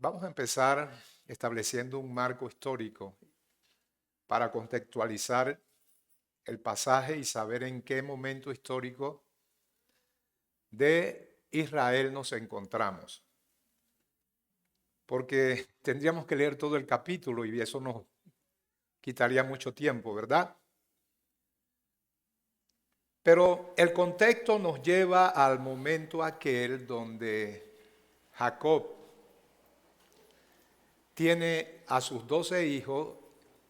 Vamos a empezar estableciendo un marco histórico para contextualizar el pasaje y saber en qué momento histórico de Israel nos encontramos. Porque tendríamos que leer todo el capítulo y eso nos quitaría mucho tiempo, ¿verdad? Pero el contexto nos lleva al momento aquel donde Jacob tiene a sus 12 hijos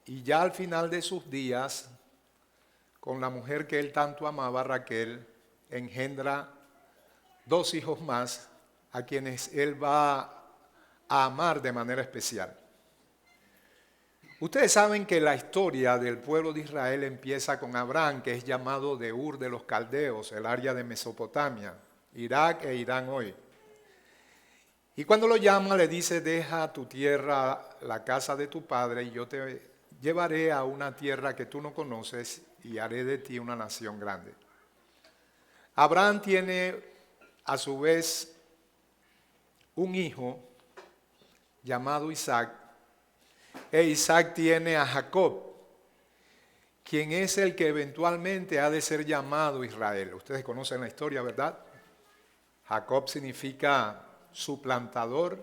y ya al final de sus días, con la mujer que él tanto amaba, Raquel, engendra 2 hijos más a quienes él va a amar de manera especial. Ustedes saben que la historia del pueblo de Israel empieza con Abraham, que es llamado de Ur de los Caldeos, el área de Mesopotamia, Irak e Irán hoy. Y cuando lo llama le dice: deja tu tierra, la casa de tu padre, y yo te llevaré a una tierra que tú no conoces y haré de ti una nación grande. Abraham tiene a su vez un hijo llamado Isaac, e Isaac tiene a Jacob, quien es el que eventualmente ha de ser llamado Israel. Ustedes conocen la historia, ¿verdad? Jacob significa suplantador,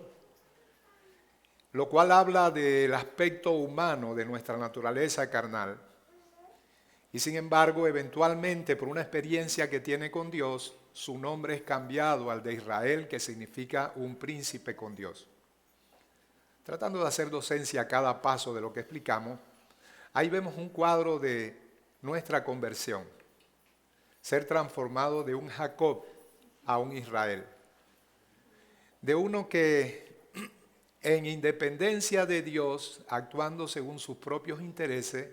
lo cual habla del aspecto humano de nuestra naturaleza carnal. Y sin embargo, eventualmente, por una experiencia que tiene con Dios, su nombre es cambiado al de Israel, que significa un príncipe con Dios. Tratando de hacer docencia a cada paso de lo que explicamos, ahí vemos un cuadro de nuestra conversión. Ser transformado de un Jacob a un Israel. De uno que en independencia de Dios, actuando según sus propios intereses,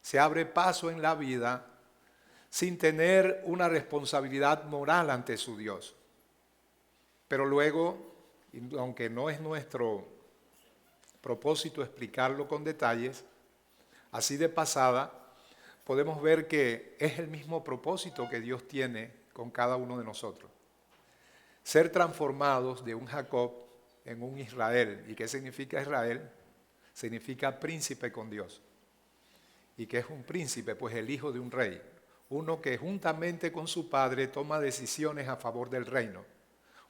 se abre paso en la vida sin tener una responsabilidad moral ante su Dios. Pero luego, aunque no es nuestro propósito explicarlo con detalles, así de pasada, podemos ver que es el mismo propósito que Dios tiene con cada uno de nosotros. Ser transformados de un Jacob en un Israel. ¿Y qué significa Israel? Significa príncipe con Dios. ¿Y qué es un príncipe? Pues el hijo de un rey. Uno que juntamente con su padre toma decisiones a favor del reino.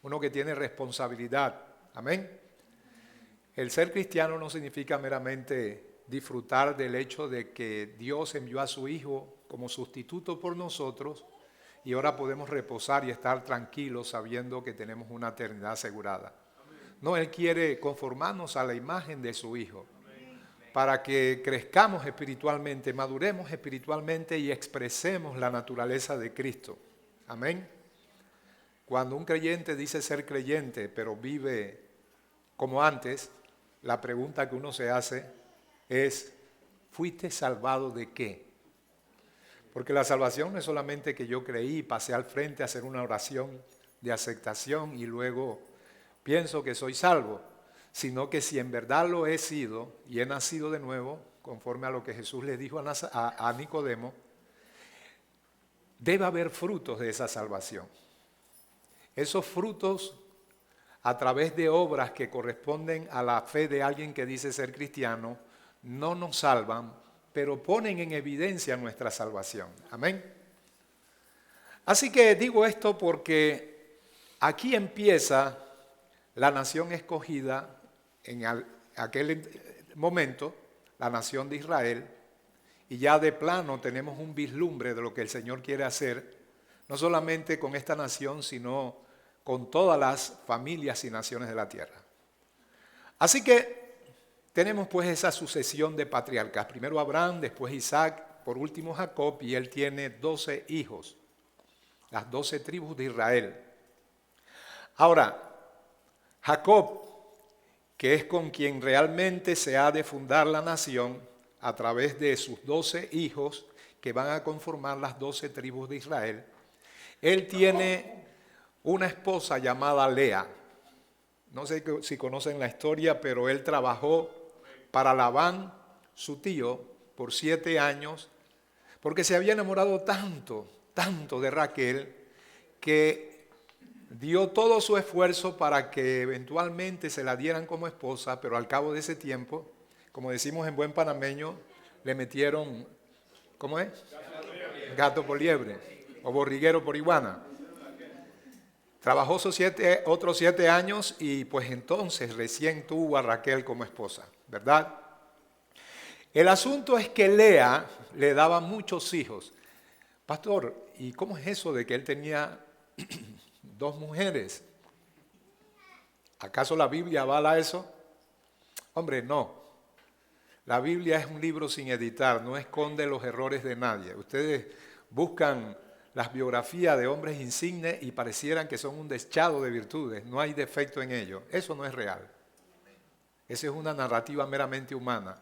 Uno que tiene responsabilidad. Amén. El ser cristiano no significa meramente disfrutar del hecho de que Dios envió a su hijo como sustituto por nosotros y ahora podemos reposar y estar tranquilos sabiendo que tenemos una eternidad asegurada. No, Él quiere conformarnos a la imagen de su hijo para que crezcamos espiritualmente, maduremos espiritualmente y expresemos la naturaleza de Cristo. Amén. Cuando un creyente dice ser creyente, pero vive como antes, la pregunta que uno se hace es: ¿fuiste salvado de qué? Porque la salvación no es solamente que yo creí, pasé al frente a hacer una oración de aceptación y luego pienso que soy salvo, sino que si en verdad lo he sido y he nacido de nuevo, conforme a lo que Jesús le dijo a Nicodemo, debe haber frutos de esa salvación. Esos frutos, a través de obras que corresponden a la fe de alguien que dice ser cristiano, no nos salvan, pero ponen en evidencia nuestra salvación. Amén. Así que digo esto porque aquí empieza la nación escogida en aquel momento, la nación de Israel, y ya de plano tenemos un vislumbre de lo que el Señor quiere hacer, no solamente con esta nación, sino con todas las familias y naciones de la tierra. Así que tenemos pues esa sucesión de patriarcas, primero Abraham, después Isaac, por último Jacob, y él tiene 12 hijos, las 12 tribus de Israel. Ahora, Jacob, que es con quien realmente se ha de fundar la nación a través de sus 12 hijos que van a conformar las 12 tribus de Israel, él tiene una esposa llamada Lea. No sé si conocen la historia, pero él trabajó para Labán, su tío, por 7 años, porque se había enamorado tanto de Raquel, que dio todo su esfuerzo para que eventualmente se la dieran como esposa, pero al cabo de ese tiempo, como decimos en buen panameño, le metieron, ¿cómo es? Gato por liebre o borriguero por iguana. Trabajó otros 7 años y pues entonces recién tuvo a Raquel como esposa, ¿verdad? El asunto es que Lea le daba muchos hijos. Pastor, ¿y cómo es eso de que él tenía 2 mujeres? ¿Acaso la Biblia avala eso? Hombre, no. La Biblia es un libro sin editar, no esconde los errores de nadie. Ustedes buscan las biografías de hombres insignes y parecieran que son un deschado de virtudes. No hay defecto en ello. Eso no es real. Esa es una narrativa meramente humana.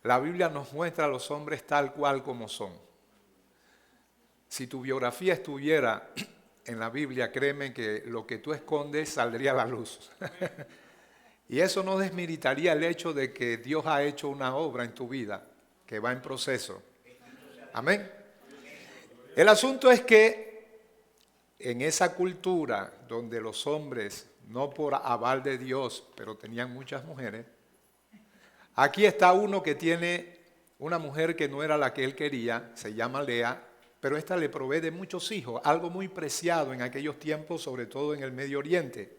La Biblia nos muestra a los hombres tal cual como son. Si tu biografía estuviera en la Biblia, créeme que lo que tú escondes saldría a la luz. Y eso no desmeritaría el hecho de que Dios ha hecho una obra en tu vida, que va en proceso. Amén. El asunto es que en esa cultura donde los hombres, no por aval de Dios, pero tenían muchas mujeres, aquí está uno que tiene una mujer que no era la que él quería, se llama Lea, pero esta le provee de muchos hijos, algo muy preciado en aquellos tiempos, sobre todo en el Medio Oriente.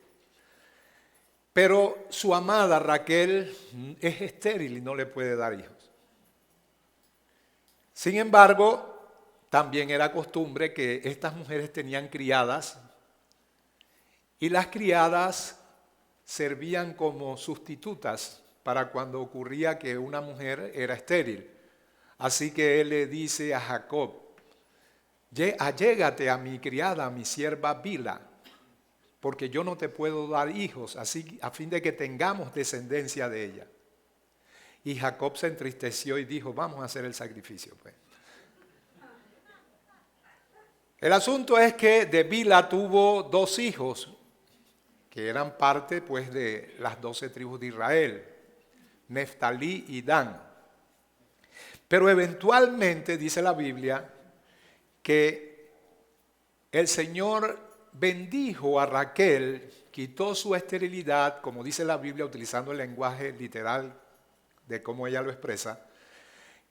Pero su amada Raquel es estéril y no le puede dar hijos. Sin embargo, también era costumbre que estas mujeres tenían criadas y las criadas servían como sustitutas para cuando ocurría que una mujer era estéril. Así que él le dice a Jacob, allégate a mi criada, a mi sierva Bila, porque yo no te puedo dar hijos, así a fin de que tengamos descendencia de ella. Y Jacob se entristeció y dijo, vamos a hacer el sacrificio, pues. El asunto es que de Bila tuvo 2 hijos, que eran parte pues de las 12 tribus de Israel, Neftalí y Dan. Pero eventualmente dice la Biblia que el Señor bendijo a Raquel, quitó su esterilidad, como dice la Biblia utilizando el lenguaje literal de cómo ella lo expresa,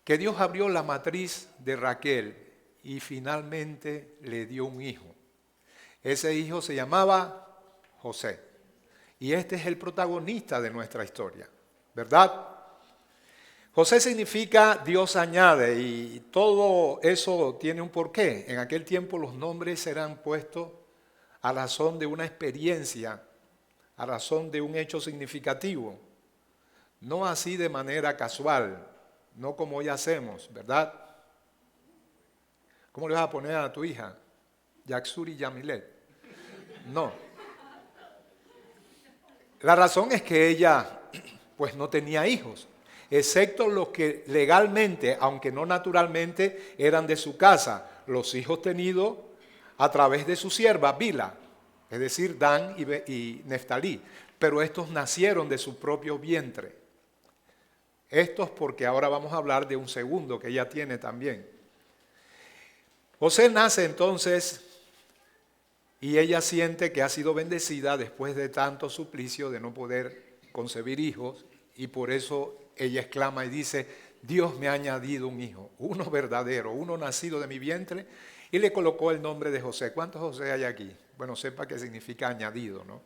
que Dios abrió la matriz de Raquel y finalmente le dio un hijo. Ese hijo se llamaba José. Y este es el protagonista de nuestra historia, ¿verdad? José significa Dios añade y todo eso tiene un porqué. En aquel tiempo los nombres eran puestos a razón de una experiencia, a razón de un hecho significativo. No así de manera casual, no como hoy hacemos, ¿verdad? ¿Cómo le vas a poner a tu hija? Yaxuri Yamilet. No. La razón es que ella pues no tenía hijos, excepto los que legalmente, aunque no naturalmente, eran de su casa, los hijos tenidos a través de su sierva Bila, es decir, Dan y Neftalí, pero estos nacieron de su propio vientre. Estos porque ahora vamos a hablar de un segundo que ella tiene también. José nace entonces y ella siente que ha sido bendecida después de tanto suplicio de no poder concebir hijos y por eso ella exclama y dice, Dios me ha añadido un hijo, uno verdadero, uno nacido de mi vientre y le colocó el nombre de José. ¿Cuántos José hay aquí? Bueno, sepa que significa añadido, ¿no?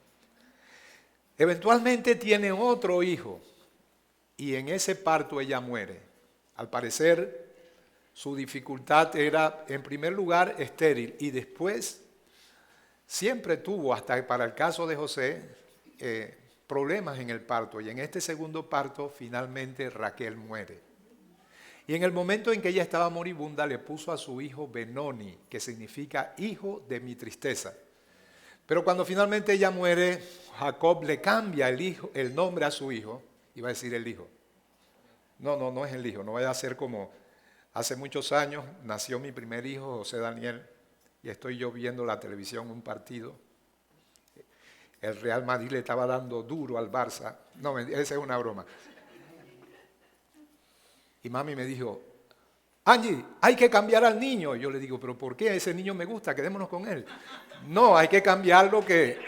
Eventualmente tiene otro hijo y en ese parto ella muere. Al parecer su dificultad era en primer lugar estéril y después siempre tuvo, hasta para el caso de José, problemas en el parto. Y en este segundo parto finalmente Raquel muere. Y en el momento en que ella estaba moribunda le puso a su hijo Benoni, que significa hijo de mi tristeza. Pero cuando finalmente ella muere, Jacob le cambia el nombre a su hijo, iba a decir el hijo. No es el hijo, no vaya a ser como hace muchos años nació mi primer hijo, José Daniel, y estoy yo viendo la televisión un partido. El Real Madrid le estaba dando duro al Barça. No, esa es una broma. Y mami me dijo, Angie, hay que cambiar al niño. Yo le digo, pero ¿por qué? Ese niño me gusta, quedémonos con él. No, hay que cambiarlo que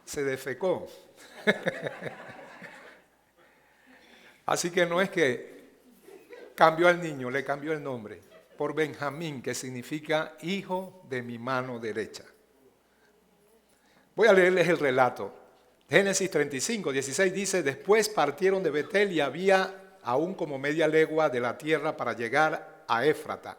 se defecó. Así que no es que cambió al niño, le cambió el nombre por Benjamín, que significa hijo de mi mano derecha. Voy a leerles el relato. Génesis 35, 16 dice, después partieron de Betel y había aún como media legua de la tierra para llegar a Éfrata.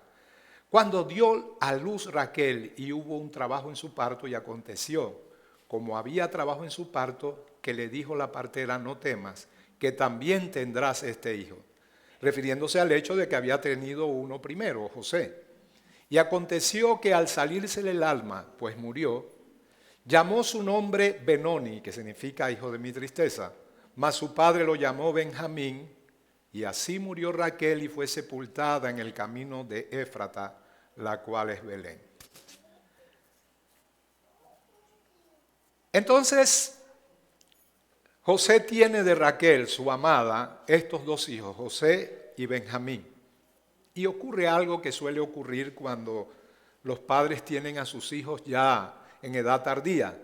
Cuando dio a luz Raquel y hubo un trabajo en su parto, y aconteció, como había trabajo en su parto, que le dijo la partera, no temas, que también tendrás este hijo, refiriéndose al hecho de que había tenido uno primero, José. Y aconteció que al salírsele el alma, pues murió, llamó su nombre Benoni, que significa hijo de mi tristeza, mas su padre lo llamó Benjamín, y así murió Raquel y fue sepultada en el camino de Éfrata, la cual es Belén. Entonces, José tiene de Raquel, su amada, estos dos hijos, José y Benjamín. Y ocurre algo que suele ocurrir cuando los padres tienen a sus hijos ya en edad tardía,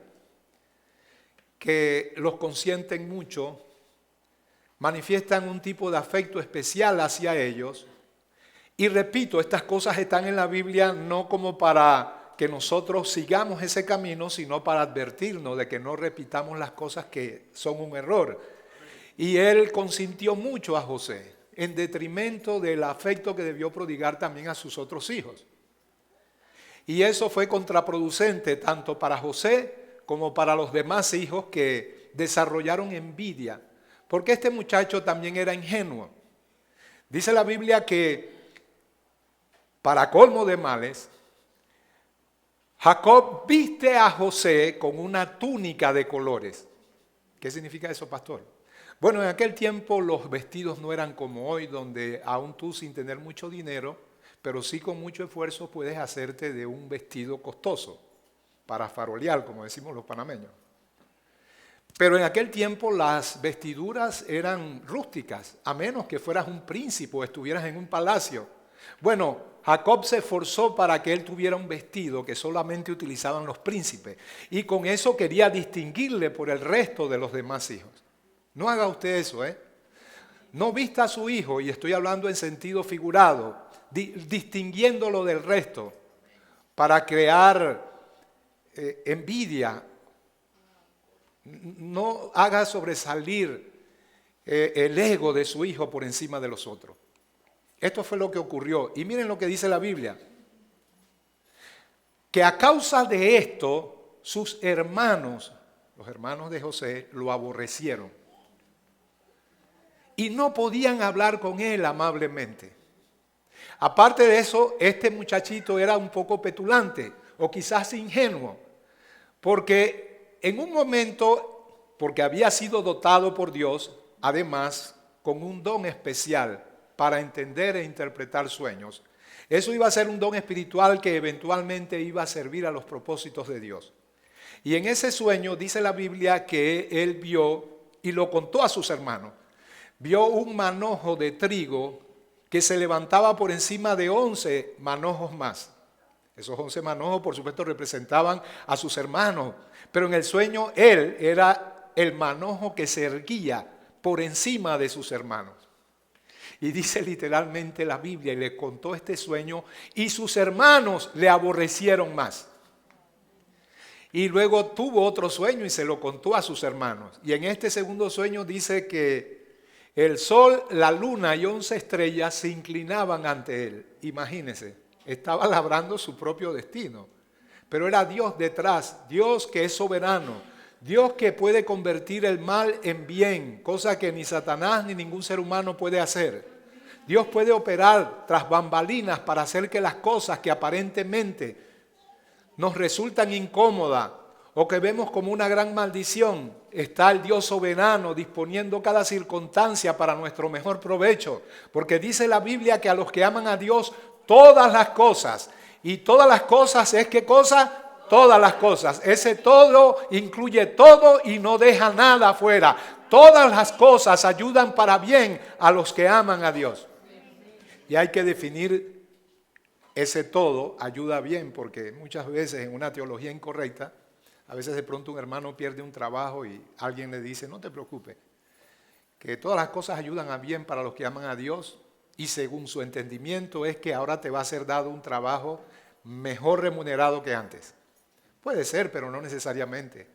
que los consienten mucho, manifiestan un tipo de afecto especial hacia ellos. Y repito, estas cosas están en la Biblia no como para que nosotros sigamos ese camino, sino para advertirnos de que no repitamos las cosas que son un error. Y él consintió mucho a José, en detrimento del afecto que debió prodigar también a sus otros hijos. Y eso fue contraproducente tanto para José como para los demás hijos, que desarrollaron envidia, porque este muchacho también era ingenuo. Dice la Biblia que, para colmo de males, Jacob viste a José con una túnica de colores. ¿Qué significa eso, pastor? Bueno, en aquel tiempo los vestidos no eran como hoy, donde aún tú sin tener mucho dinero, pero sí con mucho esfuerzo puedes hacerte de un vestido costoso, para farolear, como decimos los panameños. Pero en aquel tiempo las vestiduras eran rústicas, a menos que fueras un príncipe o estuvieras en un palacio. Bueno, Jacob se esforzó para que él tuviera un vestido que solamente utilizaban los príncipes, y con eso quería distinguirle por el resto de los demás hijos. No haga usted eso, No vista a su hijo, y estoy hablando en sentido figurado, distinguiéndolo del resto para crear envidia. No haga sobresalir el ego de su hijo por encima de los otros. Esto fue lo que ocurrió. Y miren lo que dice la Biblia. Que a causa de esto, sus hermanos, los hermanos de José, lo aborrecieron. Y no podían hablar con él amablemente. Aparte de eso, este muchachito era un poco petulante o quizás ingenuo, porque en un momento, porque había sido dotado por Dios, además, con un don especial para entender e interpretar sueños. Eso iba a ser un don espiritual que eventualmente iba a servir a los propósitos de Dios. Y en ese sueño dice la Biblia que él vio, y lo contó a sus hermanos, vio un manojo de trigo que se levantaba por encima de 11 manojos más. Esos 11 manojos, por supuesto, representaban a sus hermanos, pero en el sueño él era el manojo que se erguía por encima de sus hermanos. Y dice literalmente la Biblia, y le contó este sueño, y sus hermanos le aborrecieron más. Y luego tuvo otro sueño y se lo contó a sus hermanos. Y en este segundo sueño dice que el sol, la luna y 11 estrellas se inclinaban ante él. Imagínense, estaba labrando su propio destino. Pero era Dios detrás, Dios que es soberano, Dios que puede convertir el mal en bien, cosa que ni Satanás ni ningún ser humano puede hacer. Dios puede operar tras bambalinas para hacer que las cosas que aparentemente nos resultan incómodas o que vemos como una gran maldición, está el Dios soberano disponiendo cada circunstancia para nuestro mejor provecho. Porque dice la Biblia que a los que aman a Dios, todas las cosas, y todas las cosas es ¿qué cosa? Todas las cosas. Ese todo incluye todo y no deja nada afuera. Todas las cosas ayudan para bien a los que aman a Dios. Y hay que definir ese todo, ayuda bien, porque muchas veces en una teología incorrecta, a veces de pronto un hermano pierde un trabajo y alguien le dice, no te preocupes, que todas las cosas ayudan a bien para los que aman a Dios, y según su entendimiento es que ahora te va a ser dado un trabajo mejor remunerado que antes. Puede ser, pero no necesariamente.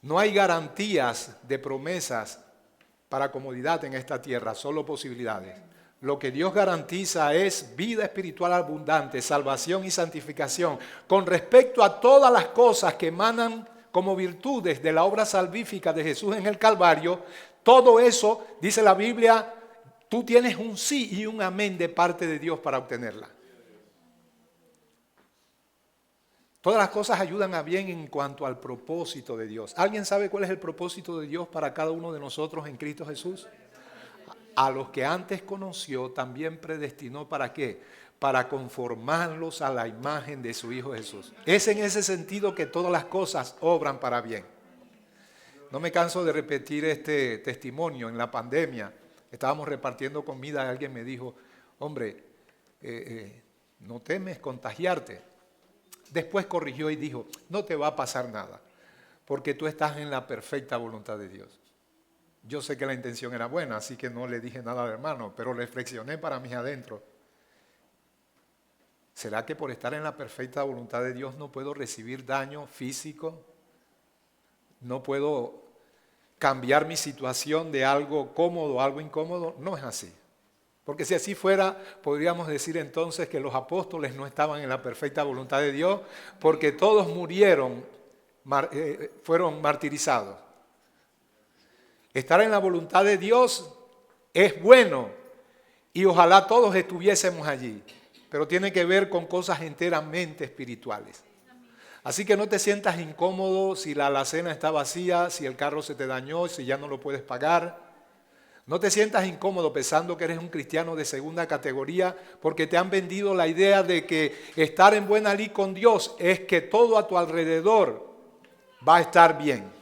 No hay garantías de promesas para comodidad en esta tierra, solo posibilidades. Lo que Dios garantiza es vida espiritual abundante, salvación y santificación. Con respecto a todas las cosas que emanan como virtudes de la obra salvífica de Jesús en el Calvario, todo eso, dice la Biblia, tú tienes un sí y un amén de parte de Dios para obtenerla. Todas las cosas ayudan a bien en cuanto al propósito de Dios. ¿Alguien sabe cuál es el propósito de Dios para cada uno de nosotros en Cristo Jesús? A los que antes conoció, también predestinó, ¿para qué? Para conformarlos a la imagen de su Hijo Jesús. Es en ese sentido que todas las cosas obran para bien. No me canso de repetir este testimonio. En la pandemia estábamos repartiendo comida y alguien me dijo, hombre, no temes contagiarte. Después corrigió y dijo, no te va a pasar nada, porque tú estás en la perfecta voluntad de Dios. Yo sé que la intención era buena, así que no le dije nada al hermano, pero reflexioné para mí adentro. ¿Será que por estar en la perfecta voluntad de Dios no puedo recibir daño físico? ¿No puedo cambiar mi situación de algo cómodo a algo incómodo? No es así. Porque si así fuera, podríamos decir entonces que los apóstoles no estaban en la perfecta voluntad de Dios, porque todos murieron, fueron martirizados. Estar en la voluntad de Dios es bueno y ojalá todos estuviésemos allí, pero tiene que ver con cosas enteramente espirituales. Así que no te sientas incómodo si la alacena está vacía, si el carro se te dañó, si ya no lo puedes pagar. No te sientas incómodo pensando que eres un cristiano de segunda categoría porque te han vendido la idea de que estar en buena lid con Dios es que todo a tu alrededor va a estar bien.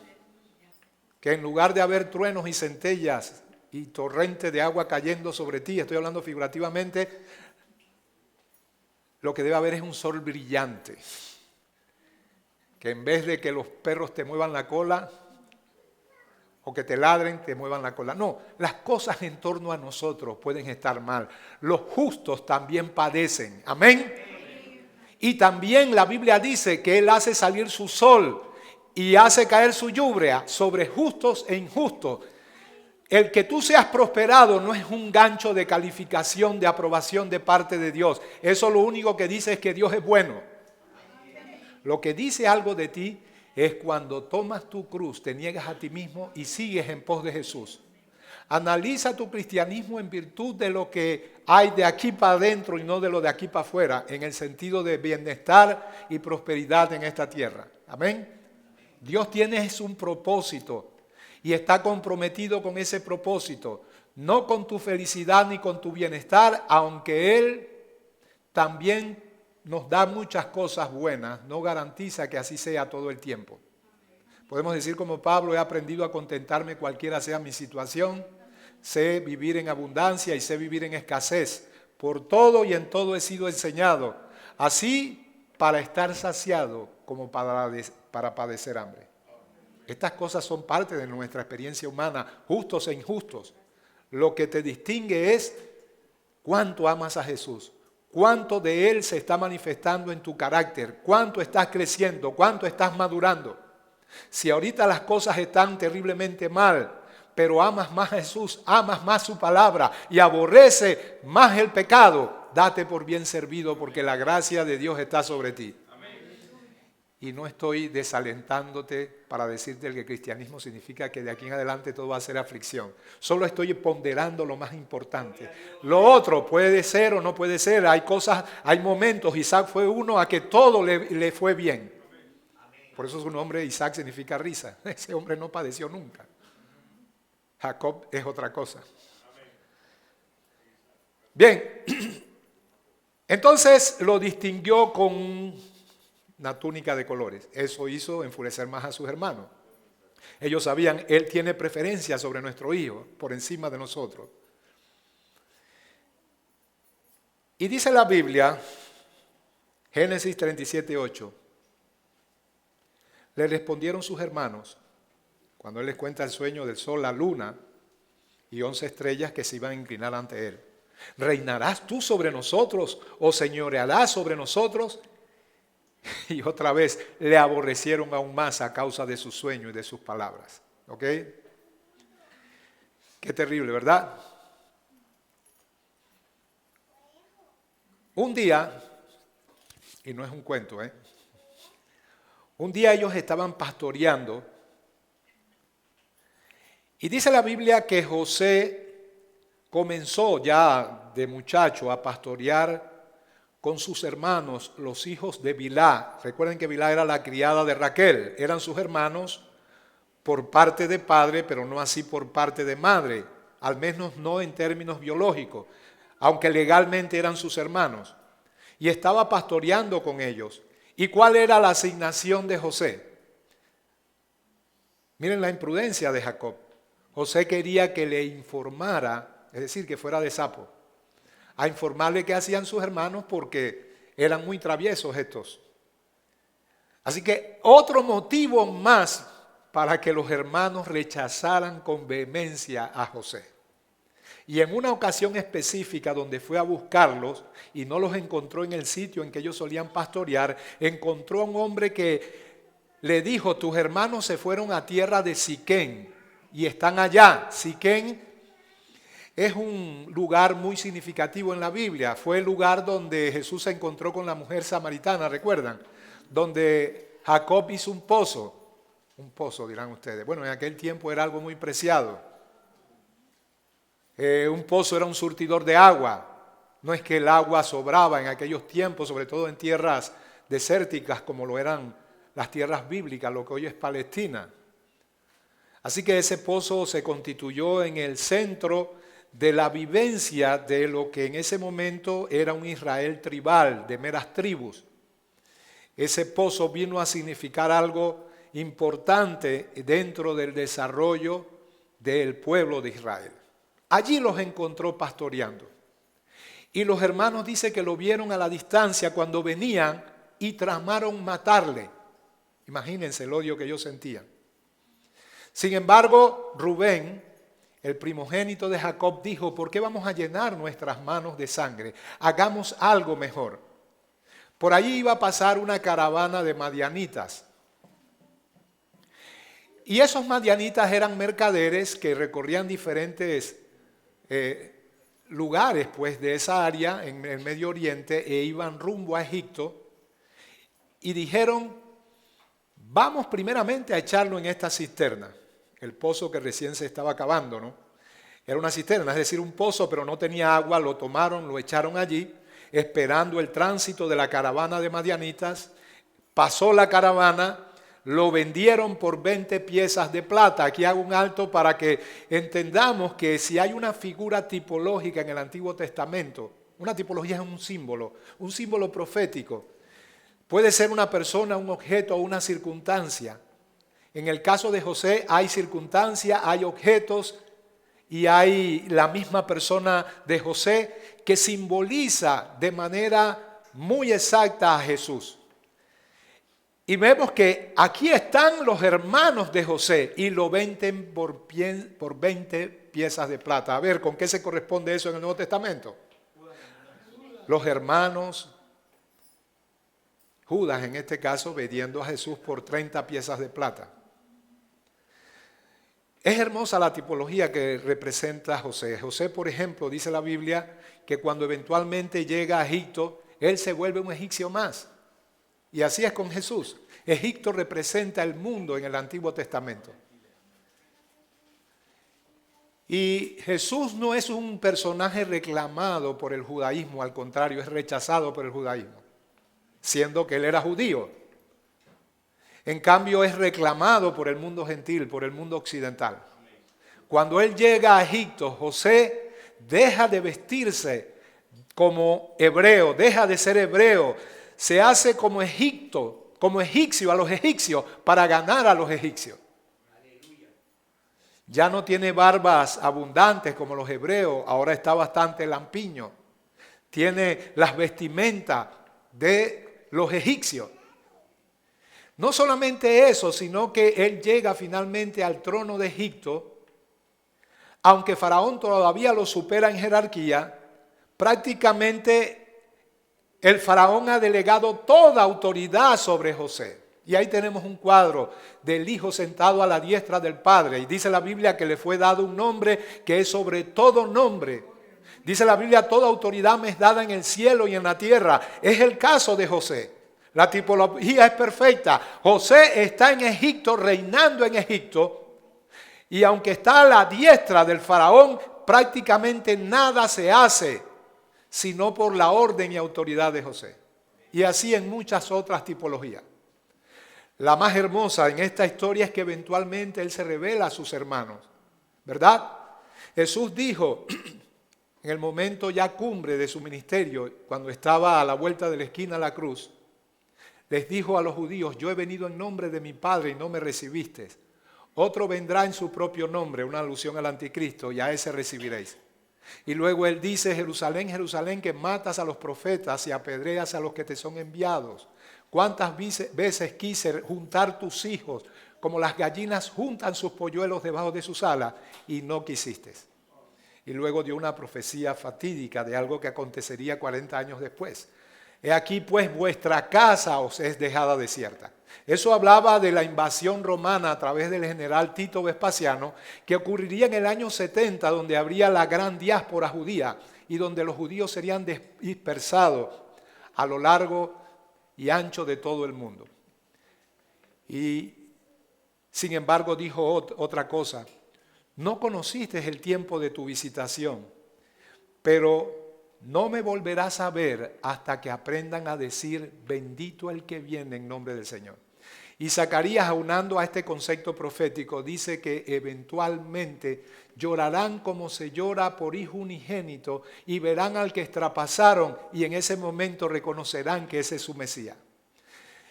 Que en lugar de haber truenos y centellas y torrentes de agua cayendo sobre ti, estoy hablando figurativamente, lo que debe haber es un sol brillante. Que en vez de que los perros te muevan la cola o que te ladren, te muevan la cola. No, las cosas en torno a nosotros pueden estar mal. Los justos también padecen. Amén. Y también la Biblia dice que Él hace salir su sol y hace caer su lluvia sobre justos e injustos. El que tú seas prosperado no es un gancho de calificación, de aprobación de parte de Dios. Eso lo único que dice es que Dios es bueno. Lo que dice algo de ti es cuando tomas tu cruz, te niegas a ti mismo y sigues en pos de Jesús. Analiza tu cristianismo en virtud de lo que hay de aquí para adentro y no de lo de aquí para afuera, en el sentido de bienestar y prosperidad en esta tierra. Amén. Dios tiene un propósito y está comprometido con ese propósito, no con tu felicidad ni con tu bienestar, aunque Él también nos da muchas cosas buenas, no garantiza que así sea todo el tiempo. Podemos decir como Pablo, he aprendido a contentarme cualquiera sea mi situación, sé vivir en abundancia y sé vivir en escasez. Por todo y en todo he sido enseñado, así para estar saciado como para padecer hambre. Estas cosas son parte de nuestra experiencia humana, justos e injustos. Lo que te distingue es cuánto amas a Jesús, cuánto de Él se está manifestando en tu carácter, cuánto estás creciendo, cuánto estás madurando. Si ahorita las cosas están terriblemente mal, pero amas más a Jesús, amas más su palabra y aborrece más el pecado, date por bien servido porque la gracia de Dios está sobre ti. Y no estoy desalentándote para decirte que el cristianismo significa que de aquí en adelante todo va a ser aflicción. Solo estoy ponderando lo más importante. Lo otro puede ser o no puede ser. Hay cosas, hay momentos. Isaac fue uno a que todo le fue bien. Por eso su nombre Isaac significa risa. Ese hombre no padeció nunca. Jacob es otra cosa. Bien, entonces lo distinguió con una túnica de colores. Eso hizo enfurecer más a sus hermanos. Ellos sabían, Él tiene preferencia sobre nuestro hijo, por encima de nosotros. Y dice la Biblia, Génesis 37:8, le respondieron sus hermanos, cuando él les cuenta el sueño del sol, la luna y 11 estrellas que se iban a inclinar ante él. ¿Reinarás tú sobre nosotros o señorearás sobre nosotros? Y otra vez le aborrecieron aún más a causa de su sueño y de sus palabras. ¿Ok? Qué terrible, ¿verdad? Un día, y no es un cuento, un día ellos estaban pastoreando y dice la Biblia que José comenzó ya de muchacho a pastorear con sus hermanos, los hijos de Bilhá. Recuerden que Bilhá era la criada de Raquel, eran sus hermanos por parte de padre, pero no así por parte de madre, al menos no en términos biológicos, aunque legalmente eran sus hermanos. Y estaba pastoreando con ellos. ¿Y cuál era la asignación de José? Miren la imprudencia de Jacob. José quería que le informara, es decir, que fuera de sapo, a informarle qué hacían sus hermanos porque eran muy traviesos estos. Así que otro motivo más para que los hermanos rechazaran con vehemencia a José. Y en una ocasión específica donde fue a buscarlos y no los encontró en el sitio en que ellos solían pastorear, encontró a un hombre que le dijo, tus hermanos se fueron a tierra de Siquén y están allá. Siquén es un lugar muy significativo en la Biblia. Fue el lugar donde Jesús se encontró con la mujer samaritana, ¿recuerdan? Donde Jacob hizo un pozo dirán ustedes. Bueno, en aquel tiempo era algo muy preciado. Un pozo era un surtidor de agua. No es que el agua sobraba en aquellos tiempos, sobre todo en tierras desérticas como lo eran las tierras bíblicas, lo que hoy es Palestina. Así que ese pozo se constituyó en el centro de la vivencia de lo que en ese momento era un Israel tribal, de meras tribus. Ese pozo vino a significar algo importante dentro del desarrollo del pueblo de Israel. Allí los encontró pastoreando. Y los hermanos dicen que lo vieron a la distancia cuando venían y tramaron matarle. Imagínense el odio que ellos sentían. Sin embargo, Rubén, el primogénito de Jacob, dijo, ¿por qué vamos a llenar nuestras manos de sangre? Hagamos algo mejor. Por allí iba a pasar una caravana de madianitas. Y esos madianitas eran mercaderes que recorrían diferentes lugares pues, de esa área en el Medio Oriente e iban rumbo a Egipto y dijeron, vamos primeramente a echarlo en esta cisterna, el pozo que recién se estaba acabando, ¿no? Era una cisterna, es decir, un pozo, pero no tenía agua, lo tomaron, lo echaron allí, esperando el tránsito de la caravana de madianitas. Pasó la caravana, lo vendieron por 20 piezas de plata. Aquí hago un alto para que entendamos que si hay una figura tipológica en el Antiguo Testamento, una tipología es un símbolo profético. Puede ser una persona, un objeto o una circunstancia. En el caso de José hay circunstancia, hay objetos y hay la misma persona de José que simboliza de manera muy exacta a Jesús. Y vemos que aquí están los hermanos de José y lo venden por 20 piezas de plata. A ver, ¿con qué se corresponde eso en el Nuevo Testamento? Los hermanos, Judas en este caso, vendiendo a Jesús por 30 piezas de plata. Es hermosa la tipología que representa a José. José, por ejemplo, dice la Biblia que cuando eventualmente llega a Egipto, él se vuelve un egipcio más. Y así es con Jesús. Egipto representa el mundo en el Antiguo Testamento. Y Jesús no es un personaje reclamado por el judaísmo, al contrario, es rechazado por el judaísmo, siendo que él era judío. En cambio, es reclamado por el mundo gentil, por el mundo occidental. Cuando él llega a Egipto, José deja de vestirse como hebreo, deja de ser hebreo, se hace como egipcio a los egipcios para ganar a los egipcios. Ya no tiene barbas abundantes como los hebreos, ahora está bastante lampiño. tiene las vestimentas de los egipcios. No solamente eso, sino que él llega finalmente al trono de Egipto, aunque Faraón todavía lo supera en jerarquía. Prácticamente el Faraón ha delegado toda autoridad sobre José. Y ahí tenemos un cuadro del hijo sentado a la diestra del padre. Y dice la Biblia que le fue dado un nombre que es sobre todo nombre. Dice la Biblia, toda autoridad me es dada en el cielo y en la tierra. Es el caso de José. La tipología es perfecta. José está en Egipto, reinando en Egipto. Y aunque está a la diestra del faraón, prácticamente nada se hace sino por la orden y autoridad de José. Y así en muchas otras tipologías. La más hermosa en esta historia es que eventualmente él se revela a sus hermanos, ¿verdad? Jesús dijo en el momento ya cumbre de su ministerio, cuando estaba a la vuelta de la esquina de la cruz, les dijo a los judíos, yo he venido en nombre de mi Padre y no me recibisteis. Otro vendrá en su propio nombre, una alusión al anticristo, y a ese recibiréis. Y luego él dice, Jerusalén, Jerusalén, que matas a los profetas y apedreas a los que te son enviados. ¿Cuántas veces quise juntar tus hijos como las gallinas juntan sus polluelos debajo de sus alas y no quisiste? Y luego dio una profecía fatídica de algo que acontecería 40 años después. He aquí pues vuestra casa os es dejada desierta. Eso hablaba de la invasión romana a través del general Tito Vespasiano, que ocurriría en el año 70, donde habría la gran diáspora judía y donde los judíos serían dispersados a lo largo y ancho de todo el mundo. Y sin embargo dijo otra cosa, no conociste el tiempo de tu visitación, pero no me volverás a ver hasta que aprendan a decir, bendito el que viene en nombre del Señor. Y Zacarías, aunando a este concepto profético, dice que eventualmente llorarán como se llora por hijo unigénito y verán al que extrapasaron y en ese momento reconocerán que ese es su Mesías.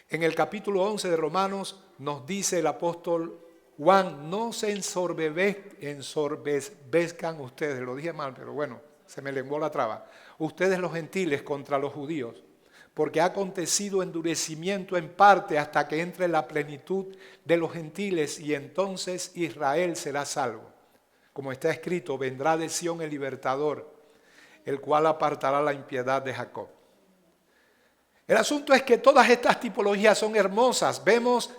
En el capítulo 11 de Romanos nos dice el apóstol Juan, no se ensorbezcan ustedes, lo dije mal, pero bueno, se me lenguó la traba, ustedes los gentiles contra los judíos, porque ha acontecido endurecimiento en parte hasta que entre la plenitud de los gentiles y entonces Israel será salvo. Como está escrito, vendrá de Sión el libertador, el cual apartará la impiedad de Jacob. El asunto es que todas estas tipologías son hermosas. Vemos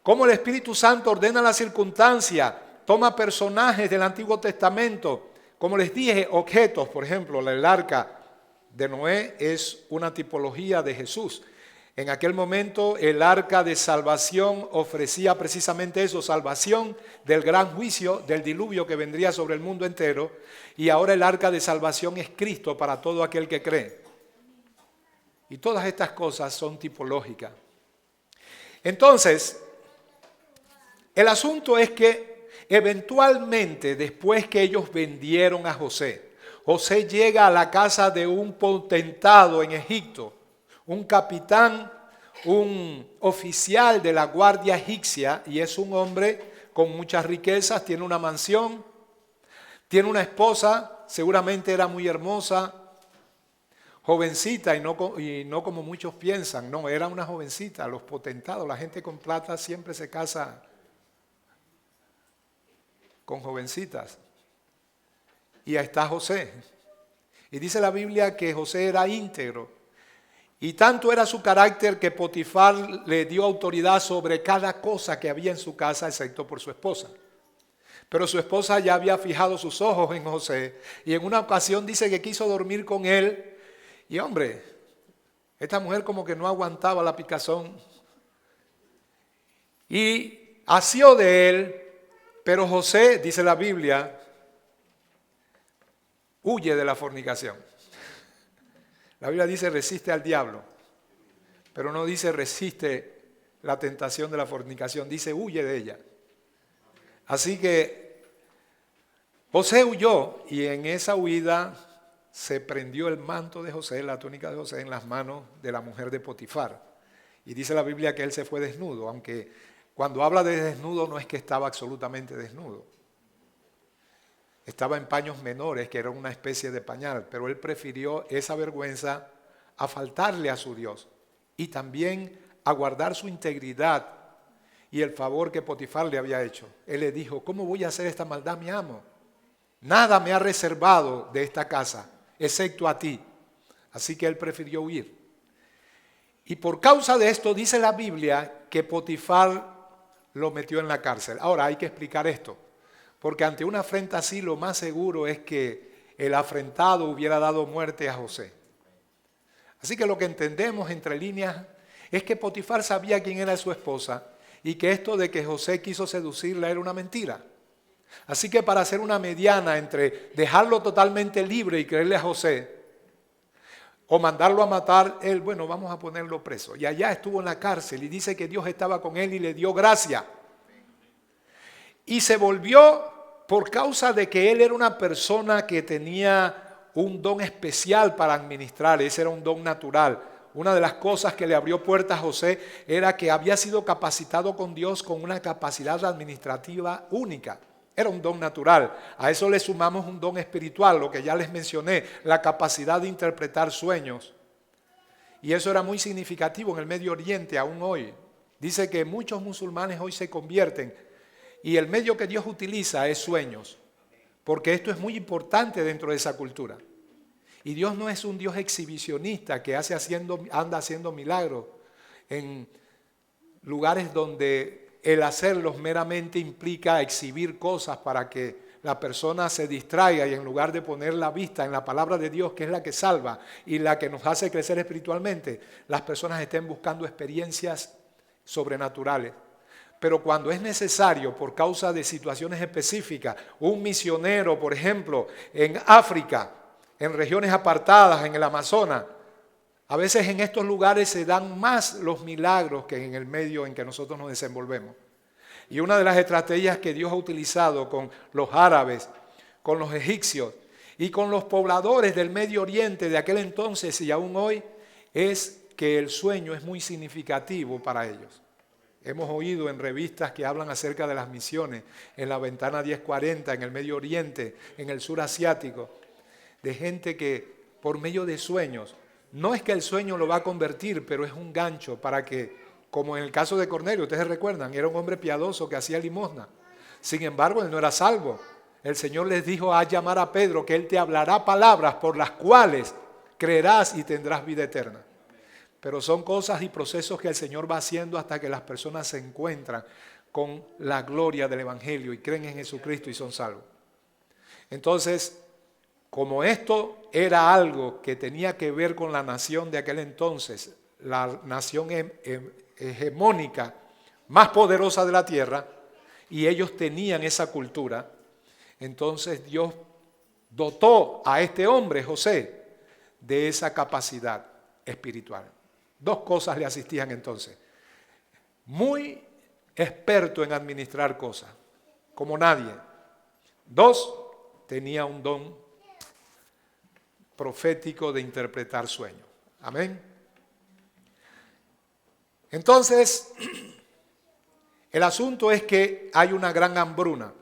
cómo el Espíritu Santo ordena la circunstancia, toma personajes del Antiguo Testamento, como les dije, objetos, por ejemplo, el arca de Noé es una tipología de Jesús. En aquel momento el arca de salvación ofrecía precisamente eso, salvación del gran juicio, del diluvio que vendría sobre el mundo entero, y ahora el arca de salvación es Cristo para todo aquel que cree. Y todas estas cosas son tipológicas. Entonces, el asunto es que eventualmente, después que ellos vendieron a José, José llega a la casa de un potentado en Egipto, un capitán, un oficial de la guardia egipcia, y es un hombre con muchas riquezas, tiene una mansión, tiene una esposa, seguramente era muy hermosa, jovencita, y no como muchos piensan, no, era una jovencita, los potentados, la gente con plata siempre se casa con jovencitas. Y ahí está José. Y dice la Biblia que José era íntegro. Y tanto era su carácter que Potifar le dio autoridad sobre cada cosa que había en su casa, excepto por su esposa. Pero su esposa ya había fijado sus ojos en José. Y en una ocasión dice que quiso dormir con él. Y hombre, esta mujer como que no aguantaba la picazón. Y asió de él. Pero José, dice la Biblia, huye de la fornicación. La Biblia dice resiste al diablo, pero no dice resiste la tentación de la fornicación, dice huye de ella. Así que José huyó y en esa huida se prendió el manto de José, la túnica de José, en las manos de la mujer de Potifar. Y dice la Biblia que él se fue desnudo, aunque cuando habla de desnudo no es que estaba absolutamente desnudo. Estaba en paños menores, que era una especie de pañal, pero él prefirió esa vergüenza a faltarle a su Dios y también a guardar su integridad y el favor que Potifar le había hecho. Él le dijo, ¿cómo voy a hacer esta maldad, mi amo? Nada me ha reservado de esta casa, excepto a ti. Así que él prefirió huir. Y por causa de esto dice la Biblia que Potifar lo metió en la cárcel. Ahora hay que explicar esto, porque ante una afrenta así lo más seguro es que el afrentado hubiera dado muerte a José. Así que lo que entendemos entre líneas es que Potifar sabía quién era su esposa y que esto de que José quiso seducirla era una mentira. Así que para hacer una mediana entre dejarlo totalmente libre y creerle a José o mandarlo a matar, él, bueno, vamos a ponerlo preso. Y allá estuvo en la cárcel y dice que Dios estaba con él y le dio gracia. Y se volvió por causa de que él era una persona que tenía un don especial para administrar, ese era un don natural. Una de las cosas que le abrió puertas a José era que había sido capacitado con Dios con una capacidad administrativa única. Era un don natural. A eso le sumamos un don espiritual, lo que ya les mencioné, la capacidad de interpretar sueños. Y eso era muy significativo en el Medio Oriente aún hoy. Dice que muchos musulmanes hoy se convierten y el medio que Dios utiliza es sueños, porque esto es muy importante dentro de esa cultura. Y Dios no es un Dios exhibicionista que anda haciendo milagros en lugares donde el hacerlos meramente implica exhibir cosas para que la persona se distraiga y en lugar de poner la vista en la palabra de Dios, que es la que salva y la que nos hace crecer espiritualmente, las personas estén buscando experiencias sobrenaturales. Pero cuando es necesario, por causa de situaciones específicas, un misionero, por ejemplo, en África, en regiones apartadas, en el Amazonas, a veces en estos lugares se dan más los milagros que en el medio en que nosotros nos desenvolvemos. Y una de las estrategias que Dios ha utilizado con los árabes, con los egipcios y con los pobladores del Medio Oriente de aquel entonces y aún hoy, es que el sueño es muy significativo para ellos. Hemos oído en revistas que hablan acerca de las misiones en la Ventana 1040, en el Medio Oriente, en el sur asiático, de gente que por medio de sueños, no es que el sueño lo va a convertir, pero es un gancho para que, como en el caso de Cornelio, ustedes recuerdan, era un hombre piadoso que hacía limosna. Sin embargo, él no era salvo. El Señor les dijo a llamar a Pedro que él te hablará palabras por las cuales creerás y tendrás vida eterna. Pero son cosas y procesos que el Señor va haciendo hasta que las personas se encuentran con la gloria del Evangelio y creen en Jesucristo y son salvos. Entonces, como esto era algo que tenía que ver con la nación de aquel entonces, la nación hegemónica más poderosa de la tierra, y ellos tenían esa cultura, entonces Dios dotó a este hombre, José, de esa capacidad espiritual. Dos cosas le asistían entonces. Muy experto en administrar cosas, como nadie. Dos, tenía un don profético de interpretar sueños. Amén. Entonces, el asunto es que hay una gran hambruna.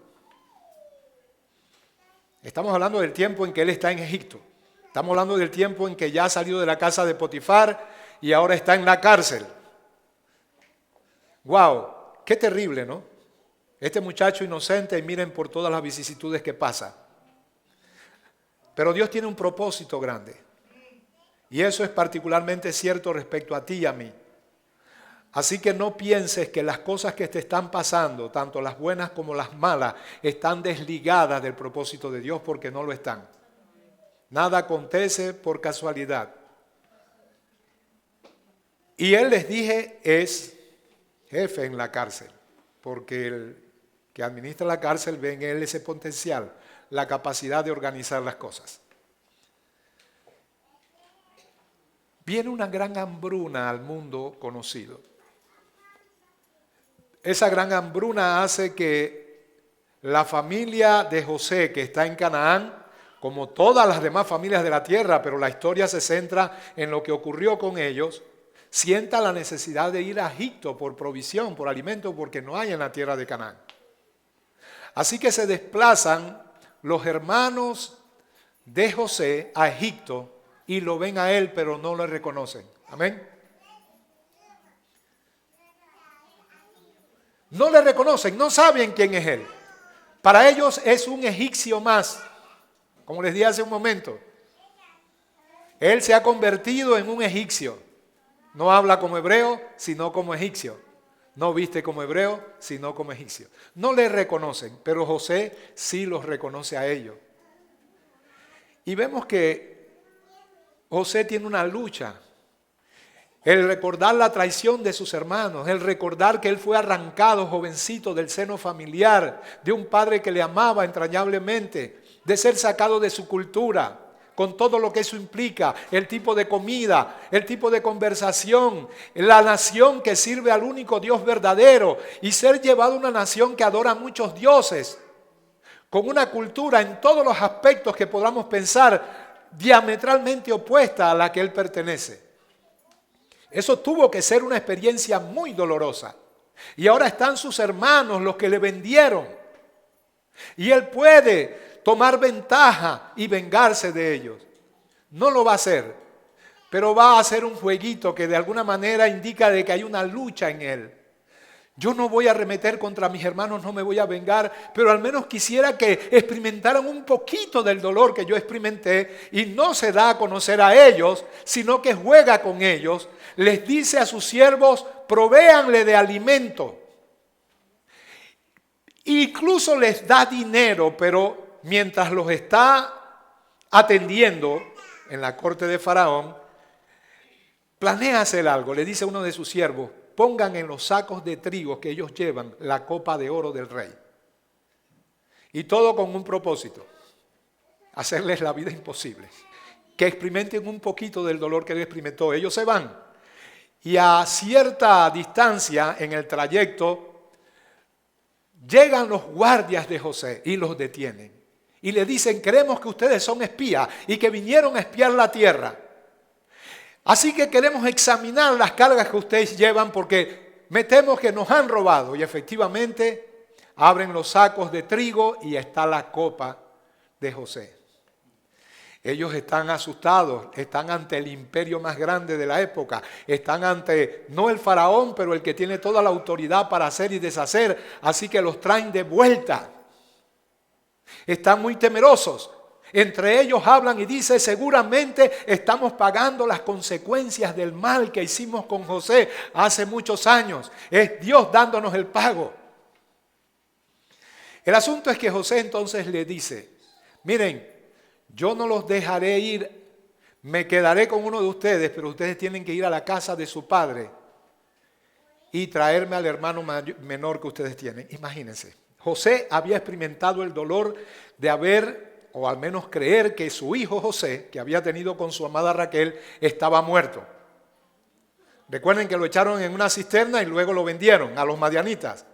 Estamos hablando del tiempo en que él está en Egipto. Estamos hablando del tiempo en que ya ha salido de la casa de Potifar y ahora está en la cárcel. ¡Wow! ¡Qué terrible!, ¿no? Este muchacho inocente, y miren por todas las vicisitudes que pasa. Pero Dios tiene un propósito grande. Y eso es particularmente cierto respecto a ti y a mí. Así que no pienses que las cosas que te están pasando, tanto las buenas como las malas, están desligadas del propósito de Dios, porque no lo están. Nada acontece por casualidad. Y él, les dije, es jefe en la cárcel, porque el que administra la cárcel ve en él ese potencial, la capacidad de organizar las cosas. Viene una gran hambruna al mundo conocido. Esa gran hambruna hace que la familia de José, que está en Canaán, como todas las demás familias de la tierra, pero la historia se centra en lo que ocurrió con ellos, sienta la necesidad de ir a Egipto por provisión, por alimento, porque no hay en la tierra de Canaán. Así que se desplazan los hermanos de José a Egipto y lo ven a él, pero no lo reconocen. Amén. No le reconocen, no saben quién es él. Para ellos es un egipcio más, como les dije hace un momento. Él se ha convertido en un egipcio. No habla como hebreo, sino como egipcio. No viste como hebreo, sino como egipcio. No le reconocen, pero José sí los reconoce a ellos. Y vemos que José tiene una lucha. El recordar la traición de sus hermanos, el recordar que él fue arrancado jovencito del seno familiar, de un padre que le amaba entrañablemente, de ser sacado de su cultura, con todo lo que eso implica, el tipo de comida, el tipo de conversación, la nación que sirve al único Dios verdadero y ser llevado a una nación que adora a muchos dioses, con una cultura en todos los aspectos que podamos pensar diametralmente opuesta a la que él pertenece. Eso tuvo que ser una experiencia muy dolorosa. Y ahora están sus hermanos, los que le vendieron. Y él puede tomar ventaja y vengarse de ellos. No lo va a hacer, pero va a hacer un jueguito que de alguna manera indica de que hay una lucha en él. Yo no voy a arremeter contra mis hermanos, no me voy a vengar, pero al menos quisiera que experimentaran un poquito del dolor que yo experimenté y no se da a conocer a ellos, sino que juega con ellos. Les dice a sus siervos, provéanle de alimento. Incluso les da dinero, pero mientras los está atendiendo en la corte de Faraón, planea hacer algo. Le dice a uno de sus siervos, pongan en los sacos de trigo que ellos llevan la copa de oro del rey. Y todo con un propósito, hacerles la vida imposible. Que experimenten un poquito del dolor que él experimentó. Ellos se van y a cierta distancia en el trayecto llegan los guardias de José y los detienen. Y le dicen, creemos que ustedes son espías y que vinieron a espiar la tierra. Así que queremos examinar las cargas que ustedes llevan porque me temo que nos han robado. Y efectivamente abren los sacos de trigo y está la copa de José. Ellos están asustados, están ante el imperio más grande de la época. Están ante, no el faraón, pero el que tiene toda la autoridad para hacer y deshacer. Así que los traen de vuelta. Están muy temerosos. Entre ellos hablan y dice, seguramente estamos pagando las consecuencias del mal que hicimos con José hace muchos años. Es Dios dándonos el pago. El asunto es que José entonces le dice, miren, yo no los dejaré ir, me quedaré con uno de ustedes, pero ustedes tienen que ir a la casa de su padre y traerme al hermano menor que ustedes tienen. Imagínense, José había experimentado el dolor de haber o al menos creer que su hijo José, que había tenido con su amada Raquel, estaba muerto. Recuerden que lo echaron en una cisterna y luego lo vendieron a los madianitas.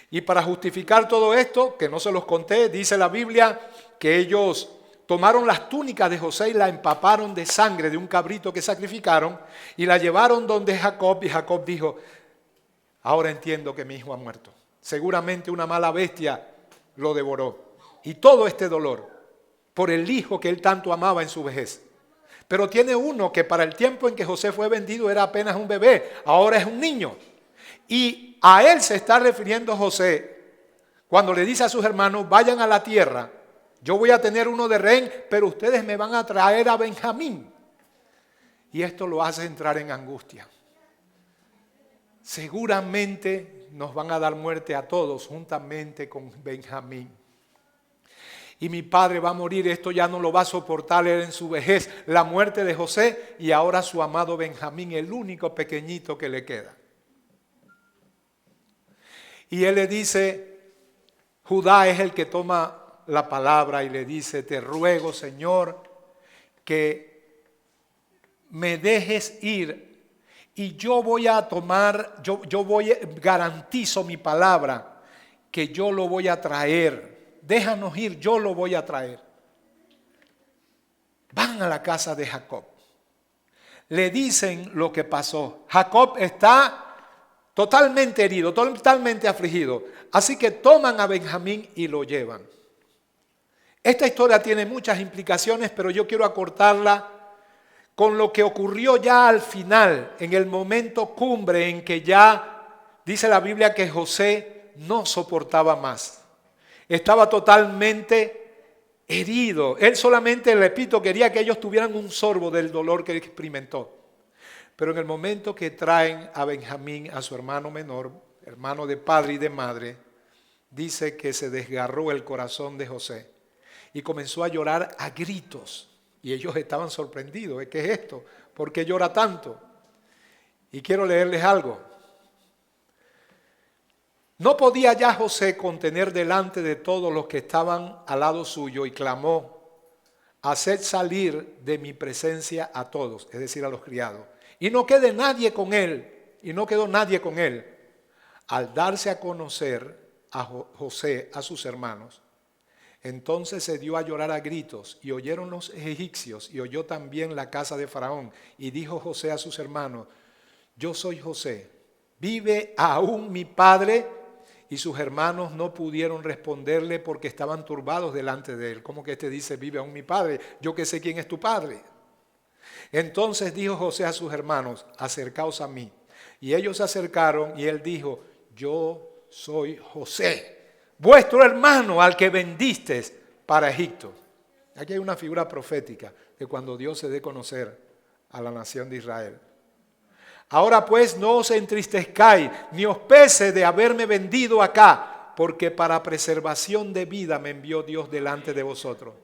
Y para justificar todo esto, que no se los conté, dice la Biblia que ellos tomaron las túnicas de José y la empaparon de sangre de un cabrito que sacrificaron y la llevaron donde Jacob, y Jacob dijo, ahora entiendo que mi hijo ha muerto. Seguramente una mala bestia lo devoró. Y todo este dolor por el hijo que él tanto amaba en su vejez. Pero tiene uno que para el tiempo en que José fue vendido era apenas un bebé, ahora es un niño. Y a él se está refiriendo José cuando le dice a sus hermanos, vayan a la tierra, yo voy a tener uno de rehén, pero ustedes me van a traer a Benjamín. Y esto lo hace entrar en angustia. Seguramente nos van a dar muerte a todos juntamente con Benjamín. Y mi padre va a morir, esto ya no lo va a soportar él en su vejez, la muerte de José y ahora su amado Benjamín, el único pequeñito que le queda. Y él le dice, Judá es el que toma la palabra y le dice, te ruego Señor que me dejes ir y yo voy a tomar, garantizo mi palabra que yo lo voy a traer. Déjanos ir, yo lo voy a traer. Van a la casa de Jacob. Le dicen lo que pasó. Jacob está totalmente herido, totalmente afligido. Así que toman a Benjamín y lo llevan. Esta historia tiene muchas implicaciones, pero yo quiero acortarla con lo que ocurrió ya al final, en el momento cumbre en que ya dice la Biblia que José no soportaba más. Estaba totalmente herido. Él solamente, repito, quería que ellos tuvieran un sorbo del dolor que experimentó. Pero en el momento que traen a Benjamín, a su hermano menor, hermano de padre y de madre, dice que se desgarró el corazón de José y comenzó a llorar a gritos. Y ellos estaban sorprendidos. ¿Qué es esto? ¿Por qué llora tanto? Y quiero leerles algo. No podía ya José contener delante de todos los que estaban al lado suyo y clamó: haced salir de mi presencia a todos, es decir, a los criados. Y no quede nadie con él. Y no quedó nadie con él. Al darse a conocer a José, a sus hermanos, entonces se dio a llorar a gritos, y oyeron los egipcios, y oyó también la casa de Faraón. Y dijo José a sus hermanos: yo soy José, ¿vive aún mi padre? Y sus hermanos no pudieron responderle porque estaban turbados delante de él. ¿Cómo que este dice: vive aún mi padre? Yo que sé quién es tu padre. Entonces dijo José a sus hermanos: acercaos a mí. Y ellos se acercaron, y él dijo: yo soy José, vuestro hermano al que vendisteis para Egipto. Aquí hay una figura profética de cuando Dios se dé a conocer a la nación de Israel. Ahora pues no os entristezcáis, ni os pese de haberme vendido acá, porque para preservación de vida me envió Dios delante de vosotros.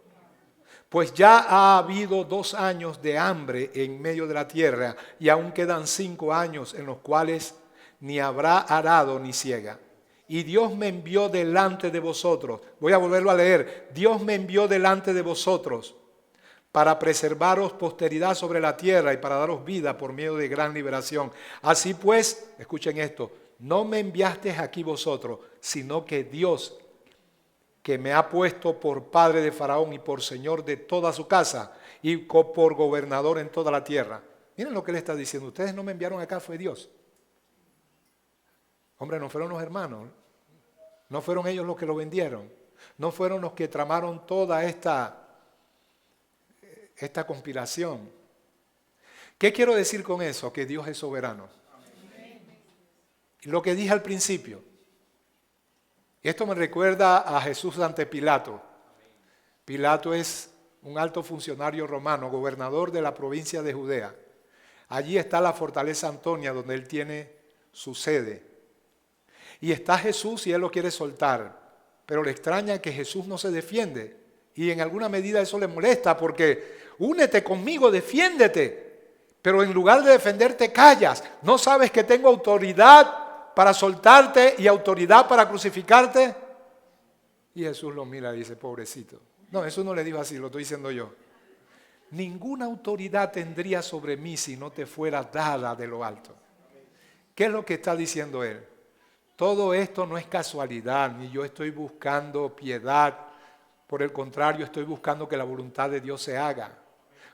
Pues ya ha habido 2 años de hambre en medio de la tierra, y aún quedan 5 años en los cuales ni habrá arado ni siega. Y Dios me envió delante de vosotros. Voy a volverlo a leer. Dios me envió delante de vosotros para preservaros posteridad sobre la tierra y para daros vida por medio de gran liberación. Así pues, escuchen esto, no me enviasteis aquí vosotros, sino que Dios, que me ha puesto por padre de Faraón y por señor de toda su casa y por gobernador en toda la tierra. Miren lo que él está diciendo. Ustedes no me enviaron acá, fue Dios. Hombre, no fueron los hermanos, no fueron ellos los que lo vendieron, no fueron los que tramaron toda esta conspiración. ¿Qué quiero decir con eso? Que Dios es soberano. Lo que dije al principio, esto me recuerda a Jesús ante Pilato. Pilato es un alto funcionario romano, gobernador de la provincia de Judea. Allí está la fortaleza Antonia, donde él tiene su sede. Y está Jesús y él lo quiere soltar, pero le extraña que Jesús no se defiende. Y en alguna medida eso le molesta porque únete conmigo, defiéndete. Pero en lugar de defenderte callas. ¿No sabes que tengo autoridad para soltarte y autoridad para crucificarte? Y Jesús lo mira y dice: pobrecito. No, eso no le digo así, lo estoy diciendo yo. Ninguna autoridad tendría sobre mí si no te fuera dada de lo alto. ¿Qué es lo que está diciendo él? Todo esto no es casualidad, ni yo estoy buscando piedad. Por el contrario, estoy buscando que la voluntad de Dios se haga.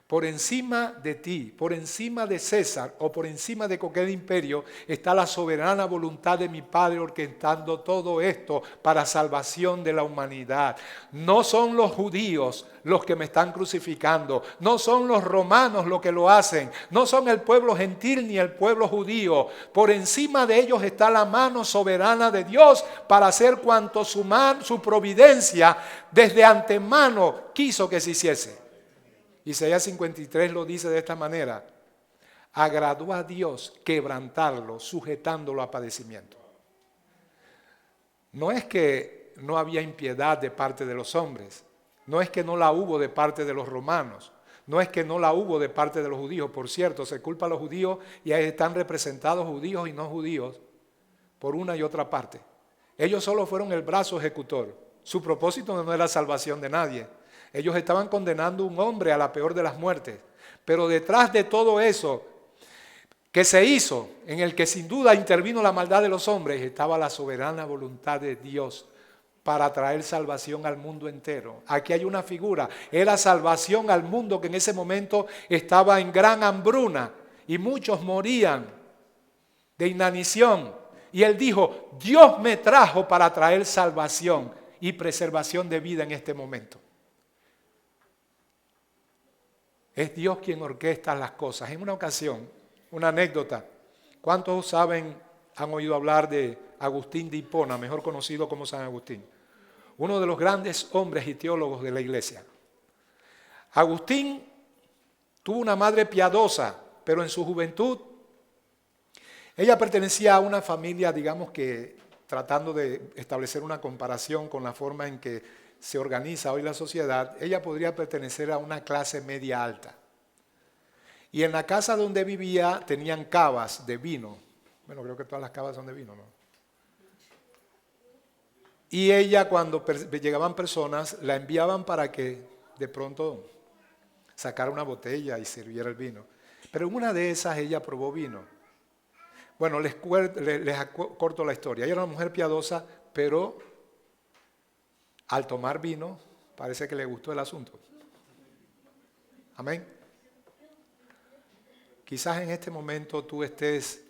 Por encima de ti, por encima de César o por encima de cualquier imperio, está la soberana voluntad de mi Padre orquestando todo esto para salvación de la humanidad. No son los judíos los que me están crucificando, no son los romanos los que lo hacen, no son el pueblo gentil ni el pueblo judío. Por encima de ellos está la mano soberana de Dios para hacer cuanto su providencia desde antemano quiso que se hiciese. Isaías 53 lo dice de esta manera: agradó a Dios quebrantarlo, sujetándolo a padecimiento. No es que no había impiedad de parte de los hombres, no es que no la hubo de parte de los romanos, no es que no la hubo de parte de los judíos. Por cierto, se culpa a los judíos y ahí están representados judíos y no judíos por una y otra parte. Ellos solo fueron el brazo ejecutor. Su propósito no era salvación de nadie. Ellos estaban condenando a un hombre a la peor de las muertes. Pero detrás de todo eso que se hizo, en el que sin duda intervino la maldad de los hombres, estaba la soberana voluntad de Dios para traer salvación al mundo entero. Aquí hay una figura, era salvación al mundo que en ese momento estaba en gran hambruna y muchos morían de inanición. Y él dijo: Dios me trajo para traer salvación y preservación de vida en este momento. Es Dios quien orquesta las cosas. En una ocasión, una anécdota. ¿Cuántos saben, han oído hablar de Agustín de Hipona, mejor conocido como San Agustín? Uno de los grandes hombres y teólogos de la iglesia. Agustín tuvo una madre piadosa, pero en su juventud ella pertenecía a una familia, digamos que tratando de establecer una comparación con la forma en que se organiza hoy la sociedad, ella podría pertenecer a una clase media alta. Y en la casa donde vivía tenían cavas de vino. Bueno, creo que todas las cavas son de vino, ¿no? Y ella, cuando llegaban personas, la enviaban para que de pronto sacara una botella y sirviera el vino. Pero en una de esas ella probó vino. Bueno, les corto la historia. Ella era una mujer piadosa, pero al tomar vino parece que le gustó el asunto. Amén. Quizás en este momento tú estés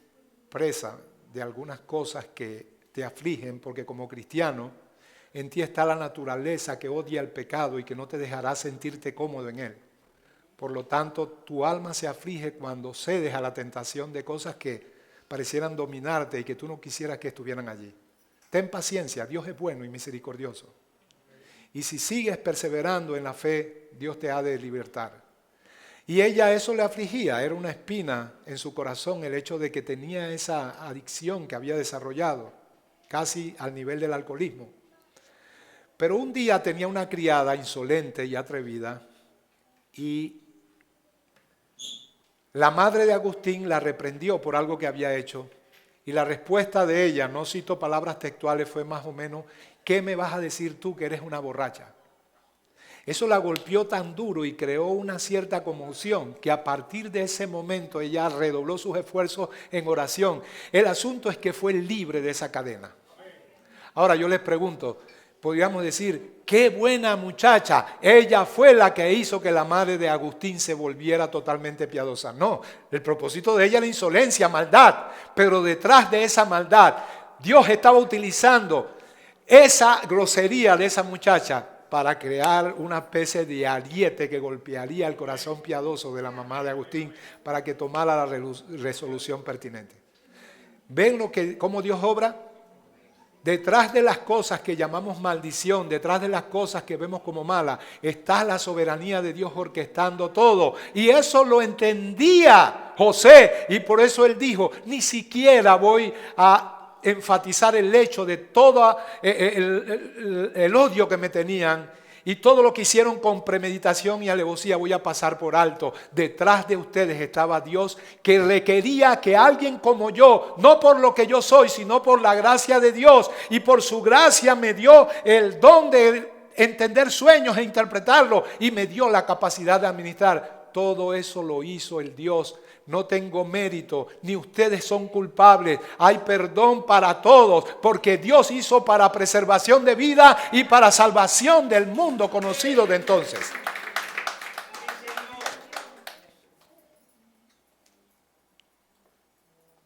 presa de algunas cosas que te afligen, porque como cristiano en ti está la naturaleza que odia el pecado y que no te dejará sentirte cómodo en él. Por lo tanto, tu alma se aflige cuando cedes a la tentación de cosas que parecieran dominarte y que tú no quisieras que estuvieran allí. Ten paciencia, Dios es bueno y misericordioso. Y si sigues perseverando en la fe, Dios te ha de libertar. Y ella eso le afligía, era una espina en su corazón el hecho de que tenía esa adicción que había desarrollado, casi al nivel del alcoholismo. Pero un día tenía una criada insolente y atrevida y la madre de Agustín la reprendió por algo que había hecho y la respuesta de ella, no cito palabras textuales, fue más o menos: ¿qué me vas a decir tú que eres una borracha? Eso la golpeó tan duro y creó una cierta conmoción que a partir de ese momento ella redobló sus esfuerzos en oración. El asunto es que fue libre de esa cadena. Ahora yo les pregunto, podríamos decir, qué buena muchacha, ella fue la que hizo que la madre de Agustín se volviera totalmente piadosa. No, el propósito de ella era insolencia, maldad, pero detrás de esa maldad Dios estaba utilizando esa grosería de esa muchacha para crear una especie de ariete que golpearía el corazón piadoso de la mamá de Agustín para que tomara la resolución pertinente. ¿Ven cómo Dios obra? Detrás de las cosas que llamamos maldición, detrás de las cosas que vemos como malas, está la soberanía de Dios orquestando todo. Y eso lo entendía José, y por eso él dijo, ni siquiera voy a enfatizar el hecho de todo el odio que me tenían y todo lo que hicieron con premeditación y alevosía, voy a pasar por alto. Detrás de ustedes estaba Dios, que requería que alguien como yo, no por lo que yo soy, sino por la gracia de Dios, y por su gracia me dio el don de entender sueños e interpretarlos, y me dio la capacidad de administrar. Todo eso lo hizo el Dios. No tengo mérito, ni ustedes son culpables. Hay perdón para todos, porque Dios hizo para preservación de vida y para salvación del mundo conocido de entonces.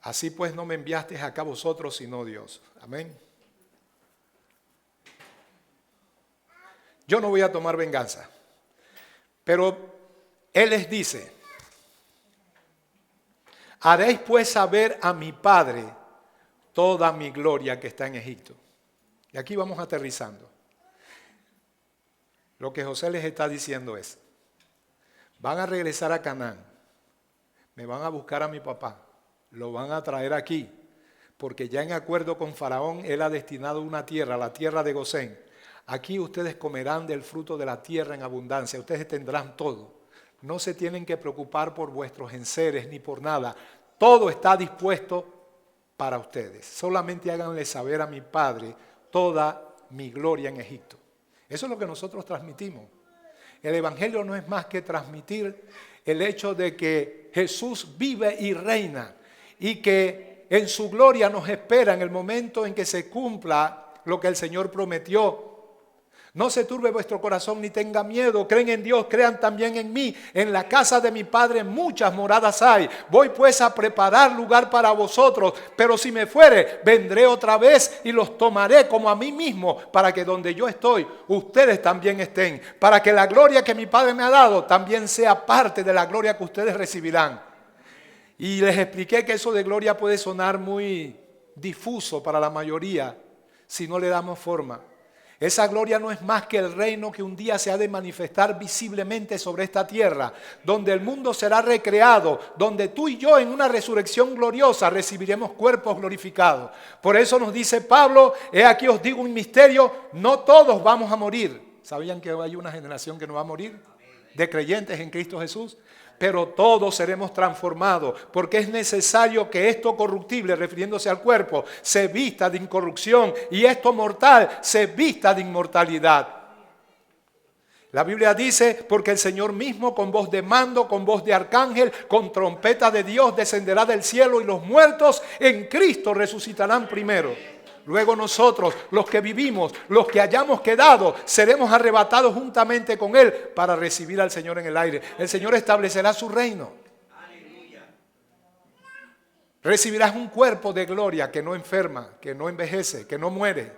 Así pues no me enviasteis acá vosotros, sino Dios. Amén. Yo no voy a tomar venganza, pero Él les dice: haréis pues saber a mi Padre toda mi gloria que está en Egipto. Y aquí vamos aterrizando. Lo que José les está diciendo es: van a regresar a Canaán, me van a buscar a mi papá, lo van a traer aquí, porque ya en acuerdo con Faraón, él ha destinado una tierra, la tierra de Gosén. Aquí ustedes comerán del fruto de la tierra en abundancia, ustedes tendrán todo. No se tienen que preocupar por vuestros enseres ni por nada. Todo está dispuesto para ustedes. Solamente háganle saber a mi Padre toda mi gloria en Egipto. Eso es lo que nosotros transmitimos. El Evangelio no es más que transmitir el hecho de que Jesús vive y reina y que en su gloria nos espera en el momento en que se cumpla lo que el Señor prometió. No se turbe vuestro corazón ni tenga miedo. Creen en Dios, crean también en mí. En la casa de mi Padre muchas moradas hay. Voy pues a preparar lugar para vosotros. Pero si me fuere, vendré otra vez y los tomaré como a mí mismo, para que donde yo estoy, ustedes también estén. Para que la gloria que mi Padre me ha dado también sea parte de la gloria que ustedes recibirán. Y les expliqué que eso de gloria puede sonar muy difuso para la mayoría si no le damos forma. Esa gloria no es más que el reino que un día se ha de manifestar visiblemente sobre esta tierra, donde el mundo será recreado, donde tú y yo en una resurrección gloriosa recibiremos cuerpos glorificados. Por eso nos dice Pablo, he aquí os digo un misterio, no todos vamos a morir. ¿Sabían que hay una generación que no va a morir? De creyentes en Cristo Jesús. Pero todos seremos transformados, porque es necesario que esto corruptible, refiriéndose al cuerpo, se vista de incorrupción y esto mortal se vista de inmortalidad. La Biblia dice, porque el Señor mismo con voz de mando, con voz de arcángel, con trompeta de Dios descenderá del cielo y los muertos en Cristo resucitarán primero. Luego nosotros, los que vivimos, los que hayamos quedado, seremos arrebatados juntamente con Él para recibir al Señor en el aire. El Señor establecerá su reino. Recibirás un cuerpo de gloria que no enferma, que no envejece, que no muere.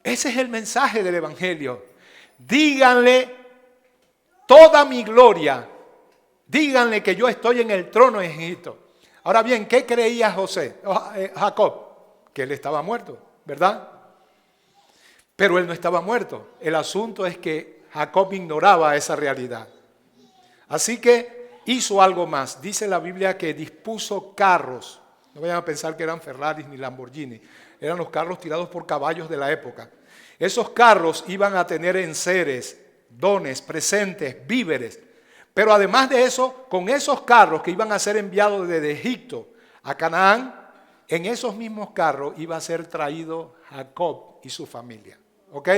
Ese es el mensaje del Evangelio. Díganle toda mi gloria. Díganle que yo estoy en el trono de Egipto. Ahora bien, ¿qué creía Jacob? Que él estaba muerto, ¿verdad? Pero él no estaba muerto. El asunto es que Jacob ignoraba esa realidad. Así que hizo algo más. Dice la Biblia que dispuso carros. No vayan a pensar que eran Ferraris ni Lamborghini. Eran los carros tirados por caballos de la época. Esos carros iban a tener enseres, dones, presentes, víveres. Pero además de eso, con esos carros que iban a ser enviados desde Egipto a Canaán, en esos mismos carros iba a ser traído Jacob y su familia. ¿Ok?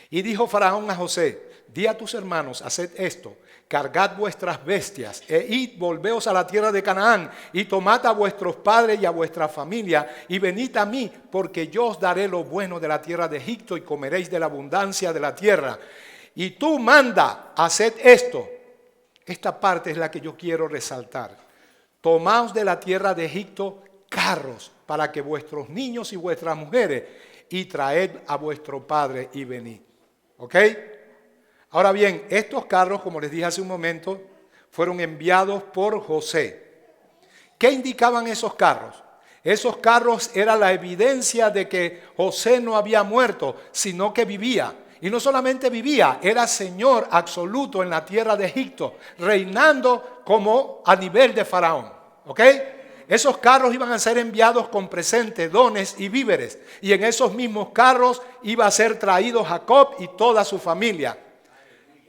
Y dijo Faraón a José, di a tus hermanos, haced esto, cargad vuestras bestias e id, volveos a la tierra de Canaán y tomad a vuestros padres y a vuestra familia y venid a mí, porque yo os daré lo bueno de la tierra de Egipto y comeréis de la abundancia de la tierra. Y tú manda, haced esto. Esta parte es la que yo quiero resaltar. Tomaos de la tierra de Egipto carros para que vuestros niños y vuestras mujeres y traed a vuestro padre y venid. ¿Ok? Ahora bien, estos carros, como les dije hace un momento, fueron enviados por José. ¿Qué indicaban esos carros? Esos carros eran la evidencia de que José no había muerto, sino que vivía. Y no solamente vivía, era señor absoluto en la tierra de Egipto, reinando como a nivel de Faraón. ¿Ok? Esos carros iban a ser enviados con presentes, dones y víveres. Y en esos mismos carros iba a ser traído Jacob y toda su familia.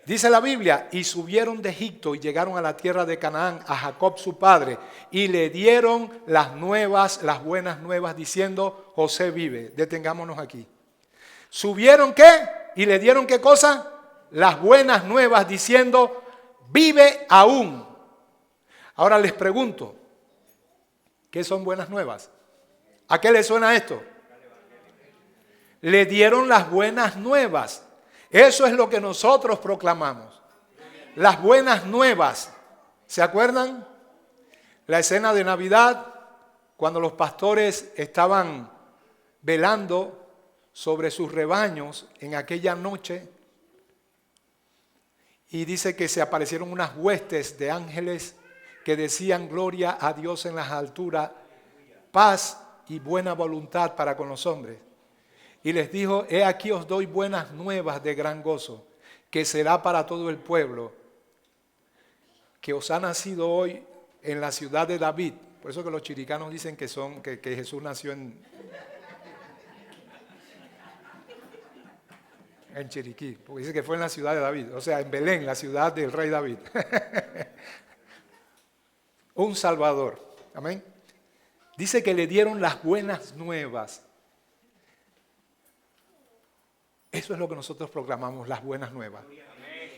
Dice la Biblia, y subieron de Egipto y llegaron a la tierra de Canaán a Jacob su padre y le dieron las nuevas, las buenas nuevas diciendo, José vive. Detengámonos aquí. ¿Subieron qué? ¿Y le dieron qué cosa? Las buenas nuevas diciendo, vive aún. Ahora les pregunto, ¿qué son buenas nuevas? ¿A qué le suena esto? Le dieron las buenas nuevas. Eso es lo que nosotros proclamamos. Las buenas nuevas. ¿Se acuerdan? La escena de Navidad, cuando los pastores estaban velando sobre sus rebaños en aquella noche, y dice que se aparecieron unas huestes de ángeles que decían gloria a Dios en las alturas, paz y buena voluntad para con los hombres. Y les dijo, he aquí os doy buenas nuevas de gran gozo, que será para todo el pueblo, que os ha nacido hoy en la ciudad de David. Por eso que los chiricanos dicen que Jesús nació en Chiriquí, porque dice que fue en la ciudad de David, o sea, en Belén, la ciudad del rey David. Un Salvador, amén. Dice que le dieron las buenas nuevas. Eso es lo que nosotros proclamamos, las buenas nuevas.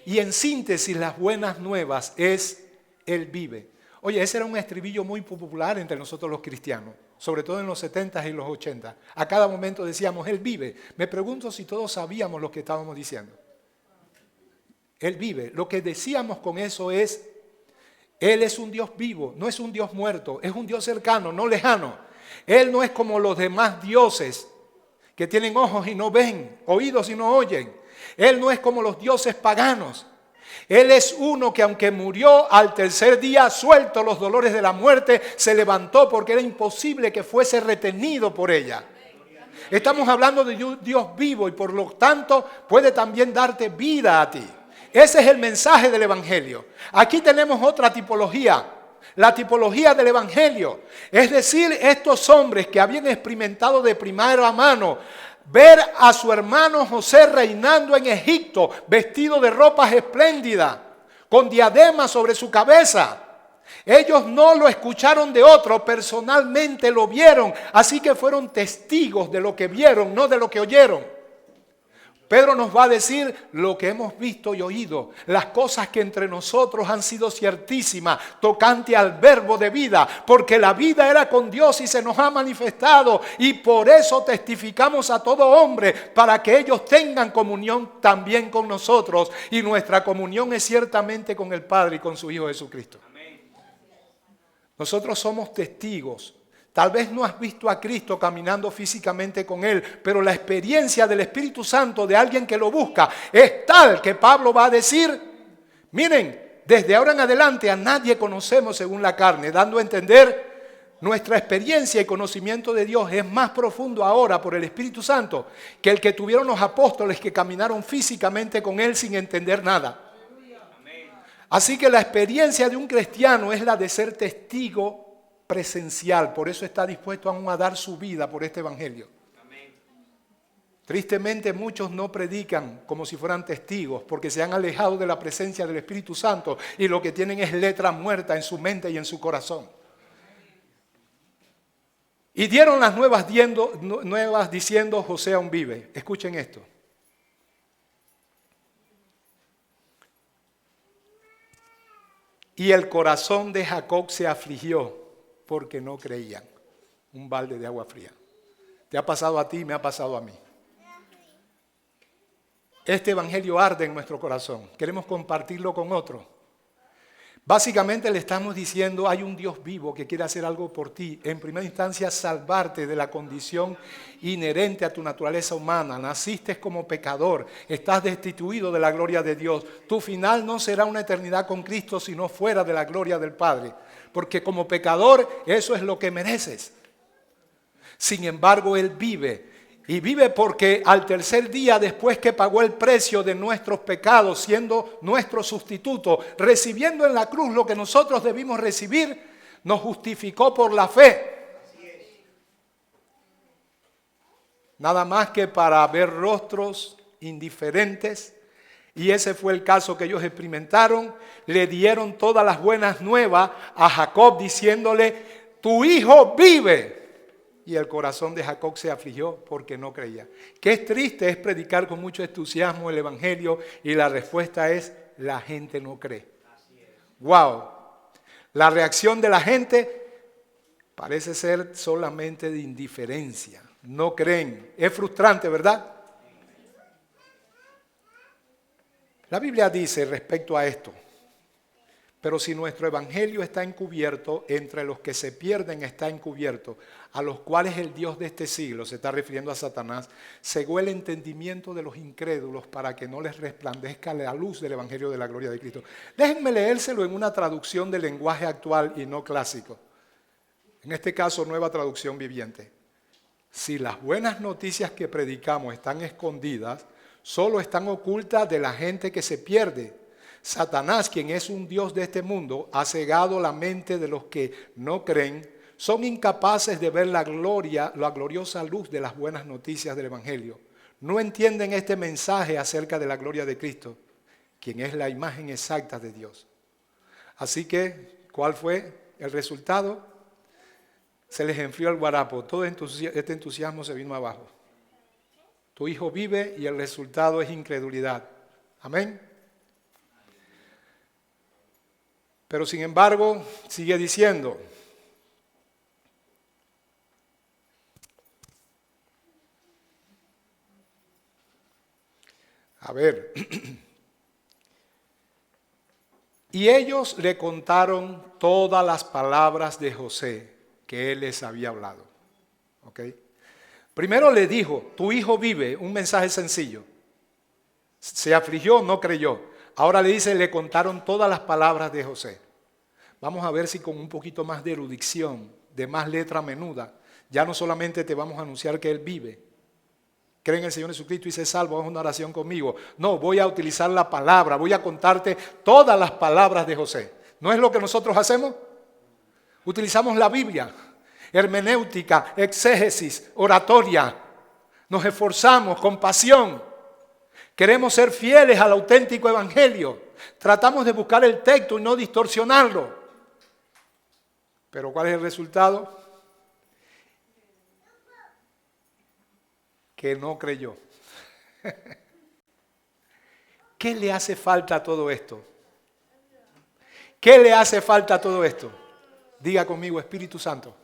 Y en síntesis, las buenas nuevas es Él vive. Oye, ese era un estribillo muy popular entre nosotros los cristianos. sobre todo en los 70 y los 80. A cada momento decíamos, Él vive. Me pregunto si todos sabíamos lo que estábamos diciendo. Él vive. Lo que decíamos con eso es, Él es un Dios vivo, no es un Dios muerto, es un Dios cercano, no lejano. Él no es como los demás dioses que tienen ojos y no ven, oídos y no oyen. Él no es como los dioses paganos. Él es uno que aunque murió al tercer día, suelto los dolores de la muerte, se levantó porque era imposible que fuese retenido por ella. Estamos hablando de un Dios vivo y por lo tanto puede también darte vida a ti. Ese es el mensaje del Evangelio. Aquí tenemos otra tipología, la tipología del Evangelio. Es decir, estos hombres que habían experimentado de primera mano ver a su hermano José reinando en Egipto, vestido de ropas espléndidas, con diadema sobre su cabeza. Ellos no lo escucharon de otro, personalmente lo vieron, así que fueron testigos de lo que vieron, no de lo que oyeron. Pedro nos va a decir lo que hemos visto y oído, las cosas que entre nosotros han sido ciertísimas, tocante al verbo de vida, porque la vida era con Dios y se nos ha manifestado, y por eso testificamos a todo hombre, para que ellos tengan comunión también con nosotros, y nuestra comunión es ciertamente con el Padre y con su Hijo Jesucristo. Nosotros somos testigos. Tal vez no has visto a Cristo caminando físicamente con Él, pero la experiencia del Espíritu Santo de alguien que lo busca es tal que Pablo va a decir, miren, desde ahora en adelante a nadie conocemos según la carne, dando a entender nuestra experiencia y conocimiento de Dios es más profundo ahora por el Espíritu Santo que el que tuvieron los apóstoles que caminaron físicamente con Él sin entender nada. Así que la experiencia de un cristiano es la de ser testigo presencial, por eso está dispuesto aún a dar su vida por este evangelio. Amén. Tristemente muchos no predican como si fueran testigos porque se han alejado de la presencia del Espíritu Santo y lo que tienen es letra muerta en su mente y en su corazón. Y dieron las nuevas diciendo José aún vive. Escuchen esto. Y el corazón de Jacob se afligió porque no creían. Un balde de agua fría. Te ha pasado a ti, me ha pasado a mí. Este evangelio arde en nuestro corazón. Queremos compartirlo con otro. Básicamente le estamos diciendo, hay un Dios vivo que quiere hacer algo por ti. En primera instancia, salvarte de la condición inherente a tu naturaleza humana. Naciste como pecador, estás destituido de la gloria de Dios. Tu final no será una eternidad con Cristo, sino fuera de la gloria del Padre. Porque como pecador, eso es lo que mereces. Sin embargo, Él vive. Y vive porque al tercer día, después que pagó el precio de nuestros pecados, siendo nuestro sustituto, recibiendo en la cruz lo que nosotros debimos recibir, nos justificó por la fe. Nada más que para ver rostros indiferentes, y ese fue el caso que ellos experimentaron, le dieron todas las buenas nuevas a Jacob diciéndole, tu hijo vive. Y el corazón de Jacob se afligió porque no creía. Qué triste es predicar con mucho entusiasmo el evangelio y la respuesta es, la gente no cree. Wow. La reacción de la gente parece ser solamente de indiferencia. No creen. Es frustrante, ¿verdad? La Biblia dice respecto a esto, pero si nuestro evangelio está encubierto, entre los que se pierden está encubierto, a los cuales el Dios de este siglo, se está refiriendo a Satanás, cegó el entendimiento de los incrédulos para que no les resplandezca la luz del evangelio de la gloria de Cristo. Déjenme leérselo en una traducción del lenguaje actual y no clásico. En este caso, nueva traducción viviente. Si las buenas noticias que predicamos están escondidas, solo están ocultas de la gente que se pierde. Satanás, quien es un Dios de este mundo, ha cegado la mente de los que no creen, son incapaces de ver la gloriosa luz de las buenas noticias del Evangelio. No entienden este mensaje acerca de la gloria de Cristo, quien es la imagen exacta de Dios. Así que, ¿cuál fue el resultado? Se les enfrió el guarapo, todo este entusiasmo se vino abajo. Tu hijo vive y el resultado es incredulidad. Amén. Pero sin embargo, sigue diciendo, A ver. Y ellos le contaron todas las palabras de José que él les había hablado. ¿Ok? Primero le dijo, tu hijo vive, un mensaje sencillo. Se afligió, no creyó. Ahora le dice, le contaron todas las palabras de José. Vamos a ver si con un poquito más de erudición, de más letra menuda, ya no solamente te vamos a anunciar que él vive. Cree en el Señor Jesucristo y sé salvo, haz una oración conmigo. No, voy a utilizar la palabra, voy a contarte todas las palabras de José. ¿No es lo que nosotros hacemos? Utilizamos la Biblia, hermenéutica, exégesis, oratoria. Nos esforzamos con pasión. Queremos ser fieles al auténtico evangelio. Tratamos de buscar el texto y no distorsionarlo. Pero ¿cuál es el resultado? Que no creyó. ¿Qué le hace falta a todo esto? ¿Qué le hace falta a todo esto? Diga conmigo, Espíritu Santo.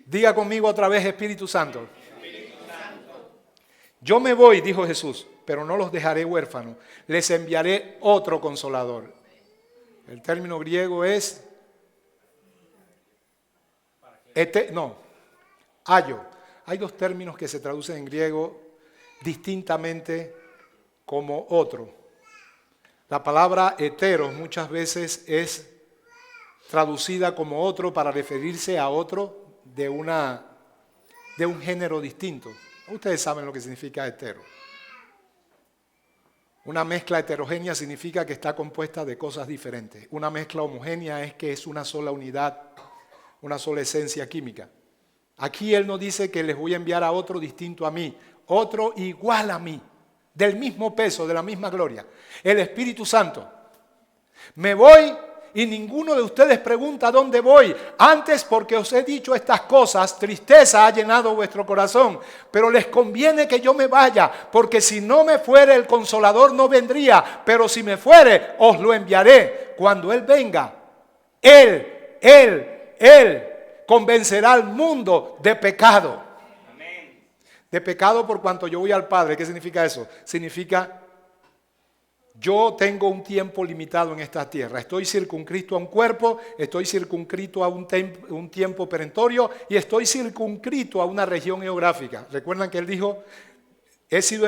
Diga conmigo otra vez, Espíritu Santo. Yo me voy, dijo Jesús, pero no los dejaré huérfanos. Les enviaré otro consolador. El término griego es ayo. Hay dos términos que se traducen en griego distintamente como otro. La palabra heteros muchas veces es traducida como otro para referirse a otro de un género distinto. Ustedes saben lo que significa hetero. Una mezcla heterogénea significa que está compuesta de cosas diferentes. Una mezcla homogénea es que es una sola unidad, una sola esencia química. Aquí Él nos dice que les voy a enviar a otro distinto a mí, otro igual a mí, del mismo peso, de la misma gloria, el Espíritu Santo. Me voy y ninguno de ustedes pregunta dónde voy. Antes, porque os he dicho estas cosas, tristeza ha llenado vuestro corazón, pero les conviene que yo me vaya, porque si no me fuere el Consolador no vendría, pero si me fuere os lo enviaré. Cuando Él venga, Él convencerá al mundo de pecado. Amén. De pecado por cuanto yo voy al Padre. ¿Qué significa eso? Significa yo tengo un tiempo limitado en esta tierra. Estoy circunscrito a un cuerpo, estoy circunscrito a un tiempo perentorio y estoy circunscrito a una región geográfica. Recuerdan que Él dijo, no he sido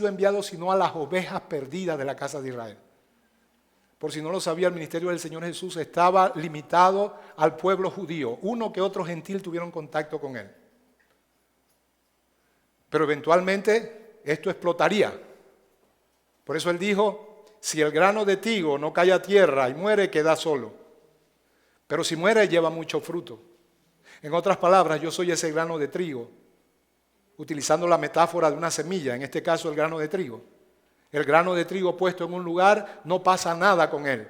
enviado sino a las ovejas perdidas de la casa de Israel. Por si no lo sabía, el ministerio del Señor Jesús estaba limitado al pueblo judío. Uno que otro gentil tuvieron contacto con Él. Pero eventualmente esto explotaría. Por eso Él dijo, si el grano de trigo no cae a tierra y muere, queda solo. Pero si muere, lleva mucho fruto. En otras palabras, yo soy ese grano de trigo, utilizando la metáfora de una semilla, en este caso el grano de trigo. El grano de trigo puesto en un lugar, no pasa nada con él.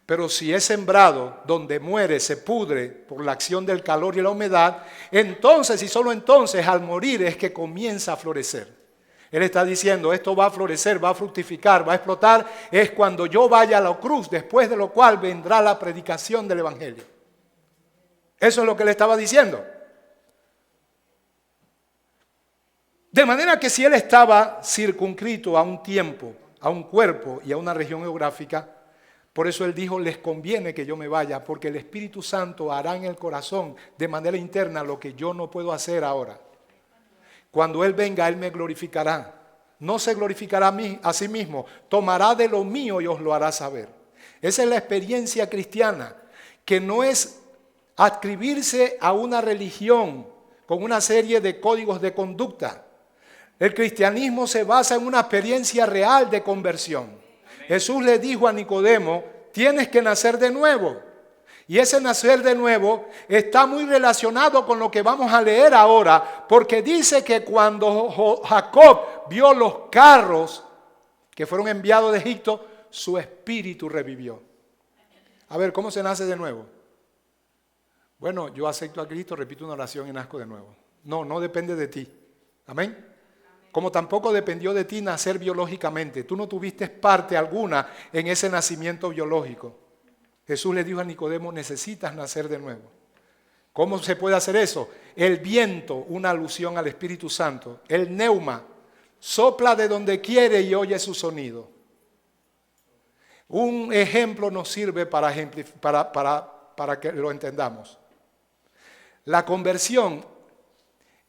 Pero si es sembrado donde muere, se pudre por la acción del calor y la humedad, entonces y solo entonces al morir es que comienza a florecer. Él está diciendo, esto va a florecer, va a fructificar, va a explotar, es cuando yo vaya a la cruz, después de lo cual vendrá la predicación del Evangelio. Eso es lo que él estaba diciendo. De manera que si él estaba circunscrito a un tiempo, a un cuerpo y a una región geográfica, por eso él dijo, les conviene que yo me vaya, porque el Espíritu Santo hará en el corazón de manera interna lo que yo no puedo hacer ahora. Cuando Él venga, Él me glorificará. No se glorificará a sí mismo, tomará de lo mío y os lo hará saber. Esa es la experiencia cristiana, que no es adscribirse a una religión con una serie de códigos de conducta. El cristianismo se basa en una experiencia real de conversión. Jesús le dijo a Nicodemo, tienes que nacer de nuevo. Y ese nacer de nuevo está muy relacionado con lo que vamos a leer ahora, porque dice que cuando Jacob vio los carros que fueron enviados de Egipto, su espíritu revivió. A ver, ¿cómo se nace de nuevo? Bueno, yo acepto a Cristo, repito una oración y nazco de nuevo. No depende de ti. Amén. Como tampoco dependió de ti nacer biológicamente. Tú no tuviste parte alguna en ese nacimiento biológico. Jesús le dijo a Nicodemo, necesitas nacer de nuevo. ¿Cómo se puede hacer eso? El viento, una alusión al Espíritu Santo. El neuma, sopla de donde quiere y oye su sonido. Un ejemplo nos sirve para que lo entendamos. La conversión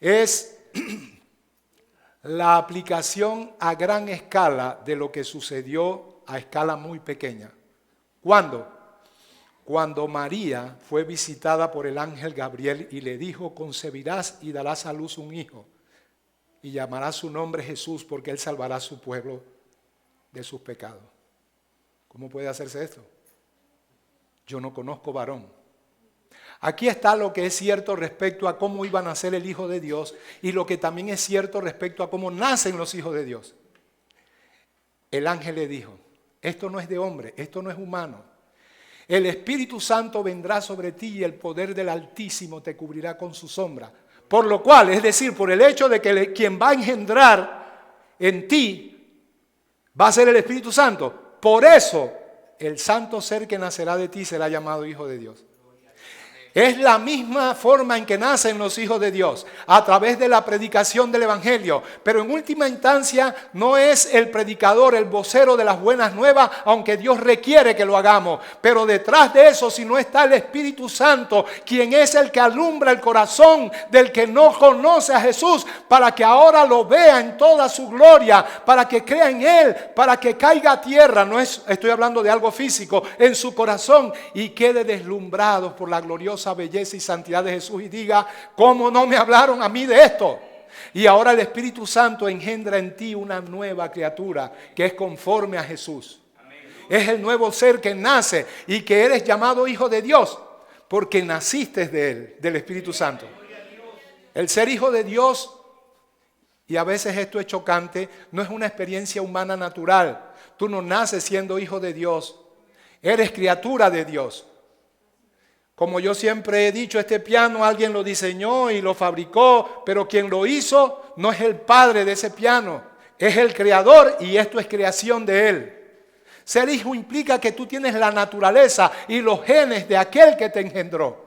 es la aplicación a gran escala de lo que sucedió a escala muy pequeña. ¿Cuándo? Cuando María fue visitada por el ángel Gabriel y le dijo: concebirás y darás a luz un hijo y llamarás su nombre Jesús, porque él salvará a su pueblo de sus pecados. ¿Cómo puede hacerse esto? Yo no conozco varón. Aquí está lo que es cierto respecto a cómo iba a nacer el Hijo de Dios y lo que también es cierto respecto a cómo nacen los hijos de Dios. El ángel le dijo: esto no es de hombre, esto no es humano. El Espíritu Santo vendrá sobre ti y el poder del Altísimo te cubrirá con su sombra. Por lo cual, es decir, por el hecho de que quien va a engendrar en ti va a ser el Espíritu Santo. Por eso, el santo ser que nacerá de ti será llamado Hijo de Dios. Es la misma forma en que nacen los hijos de Dios, a través de la predicación del Evangelio. Pero en última instancia no es el predicador, el vocero de las buenas nuevas, aunque Dios requiere que lo hagamos. Pero detrás de eso, si no está el Espíritu Santo, quien es el que alumbra el corazón del que no conoce a Jesús, para que ahora lo vea en toda su gloria, para que crea en Él, para que caiga a tierra, estoy hablando de algo físico, en su corazón, y quede deslumbrado por la gloriosa belleza y santidad de Jesús y diga: ¿cómo no me hablaron a mí de esto? Y ahora el Espíritu Santo engendra en ti una nueva criatura que es conforme a Jesús. Es el nuevo ser que nace y que eres llamado hijo de Dios porque naciste de Él, del Espíritu Santo. El ser hijo de Dios, y a veces esto es chocante, no es una experiencia humana natural. Tú no naces siendo hijo de Dios, eres criatura de Dios. Como yo siempre he dicho, este piano alguien lo diseñó y lo fabricó, pero quien lo hizo no es el padre de ese piano, es el creador, y esto es creación de Él. Ser hijo implica que tú tienes la naturaleza y los genes de aquel que te engendró.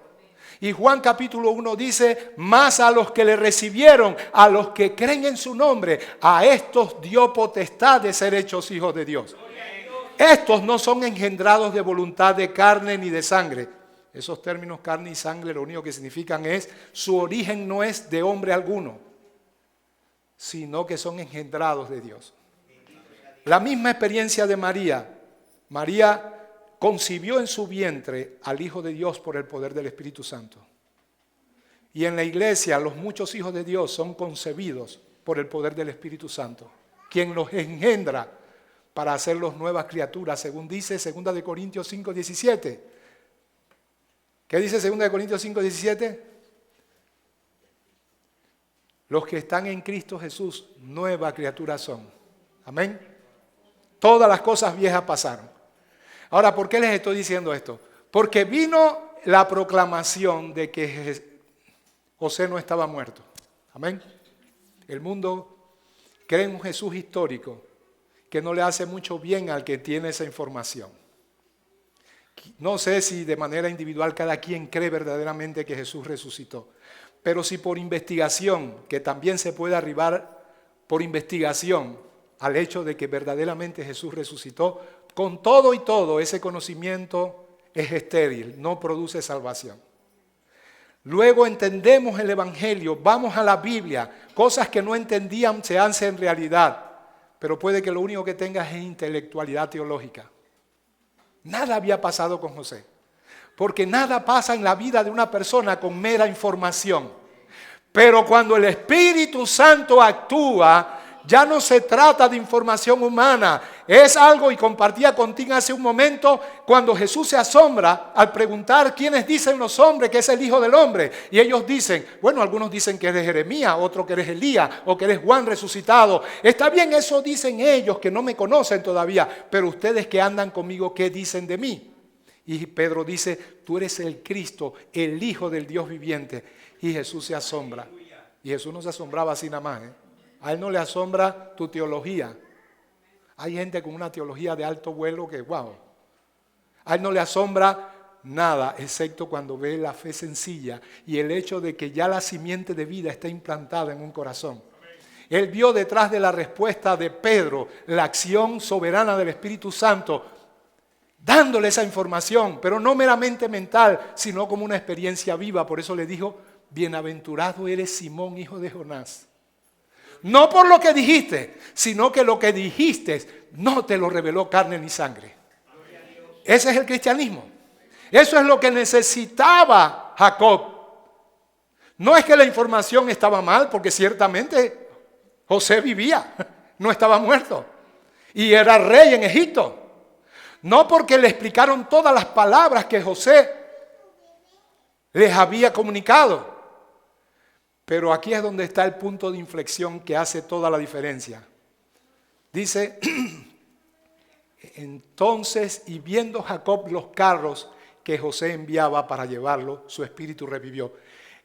Y Juan capítulo 1 dice: más a los que le recibieron, a los que creen en su nombre, a estos dio potestad de ser hechos hijos de Dios. Estos no son engendrados de voluntad de carne ni de sangre. Esos términos carne y sangre lo único que significan es: su origen no es de hombre alguno, sino que son engendrados de Dios. La misma experiencia de María. María concibió en su vientre al Hijo de Dios por el poder del Espíritu Santo. Y en la iglesia los muchos hijos de Dios son concebidos por el poder del Espíritu Santo, quien los engendra para hacerlos nuevas criaturas, según dice 2 Corintios 5:17. ¿Qué dice 2 Corintios 5:17? Los que están en Cristo Jesús, nueva criatura son. Amén. Todas las cosas viejas pasaron. Ahora, ¿por qué les estoy diciendo esto? Porque vino la proclamación de que José no estaba muerto. Amén. El mundo cree en un Jesús histórico que no le hace mucho bien al que tiene esa información. No sé si de manera individual cada quien cree verdaderamente que Jesús resucitó, pero si por investigación, que también se puede arribar por investigación al hecho de que verdaderamente Jesús resucitó, con todo y todo ese conocimiento es estéril, no produce salvación. Luego entendemos el Evangelio, vamos a la Biblia, cosas que no entendían se hacen realidad, pero puede que lo único que tengas es intelectualidad teológica. Nada había pasado con José, porque nada pasa en la vida de una persona con mera información. Pero cuando el Espíritu Santo actúa, ya no se trata de información humana, es algo, y compartía contigo hace un momento, cuando Jesús se asombra al preguntar quiénes dicen los hombres que es el Hijo del Hombre, y ellos dicen, bueno, algunos dicen que eres Jeremías, otros que eres Elías, o que eres Juan resucitado. Está bien, eso dicen ellos que no me conocen todavía, pero ustedes que andan conmigo, ¿qué dicen de mí? Y Pedro dice, tú eres el Cristo, el Hijo del Dios viviente. Y Jesús se asombra. Y Jesús no se asombraba así nada más, A Él no le asombra tu teología. Hay gente con una teología de alto vuelo que, wow. A Él no le asombra nada, excepto cuando ve la fe sencilla y el hecho de que ya la simiente de vida está implantada en un corazón. Él vio detrás de la respuesta de Pedro la acción soberana del Espíritu Santo, dándole esa información, pero no meramente mental, sino como una experiencia viva. Por eso le dijo, bienaventurado eres Simón, hijo de Jonás. No por lo que dijiste, sino que lo que dijiste no te lo reveló carne ni sangre. Ese es el cristianismo. Eso es lo que necesitaba Jacob. No es que la información estaba mal, porque ciertamente José vivía, no estaba muerto. Y era rey en Egipto. No porque le explicaron todas las palabras que José les había comunicado. Pero aquí es donde está el punto de inflexión que hace toda la diferencia. Dice, entonces, y viendo Jacob los carros que José enviaba para llevarlo, su espíritu revivió.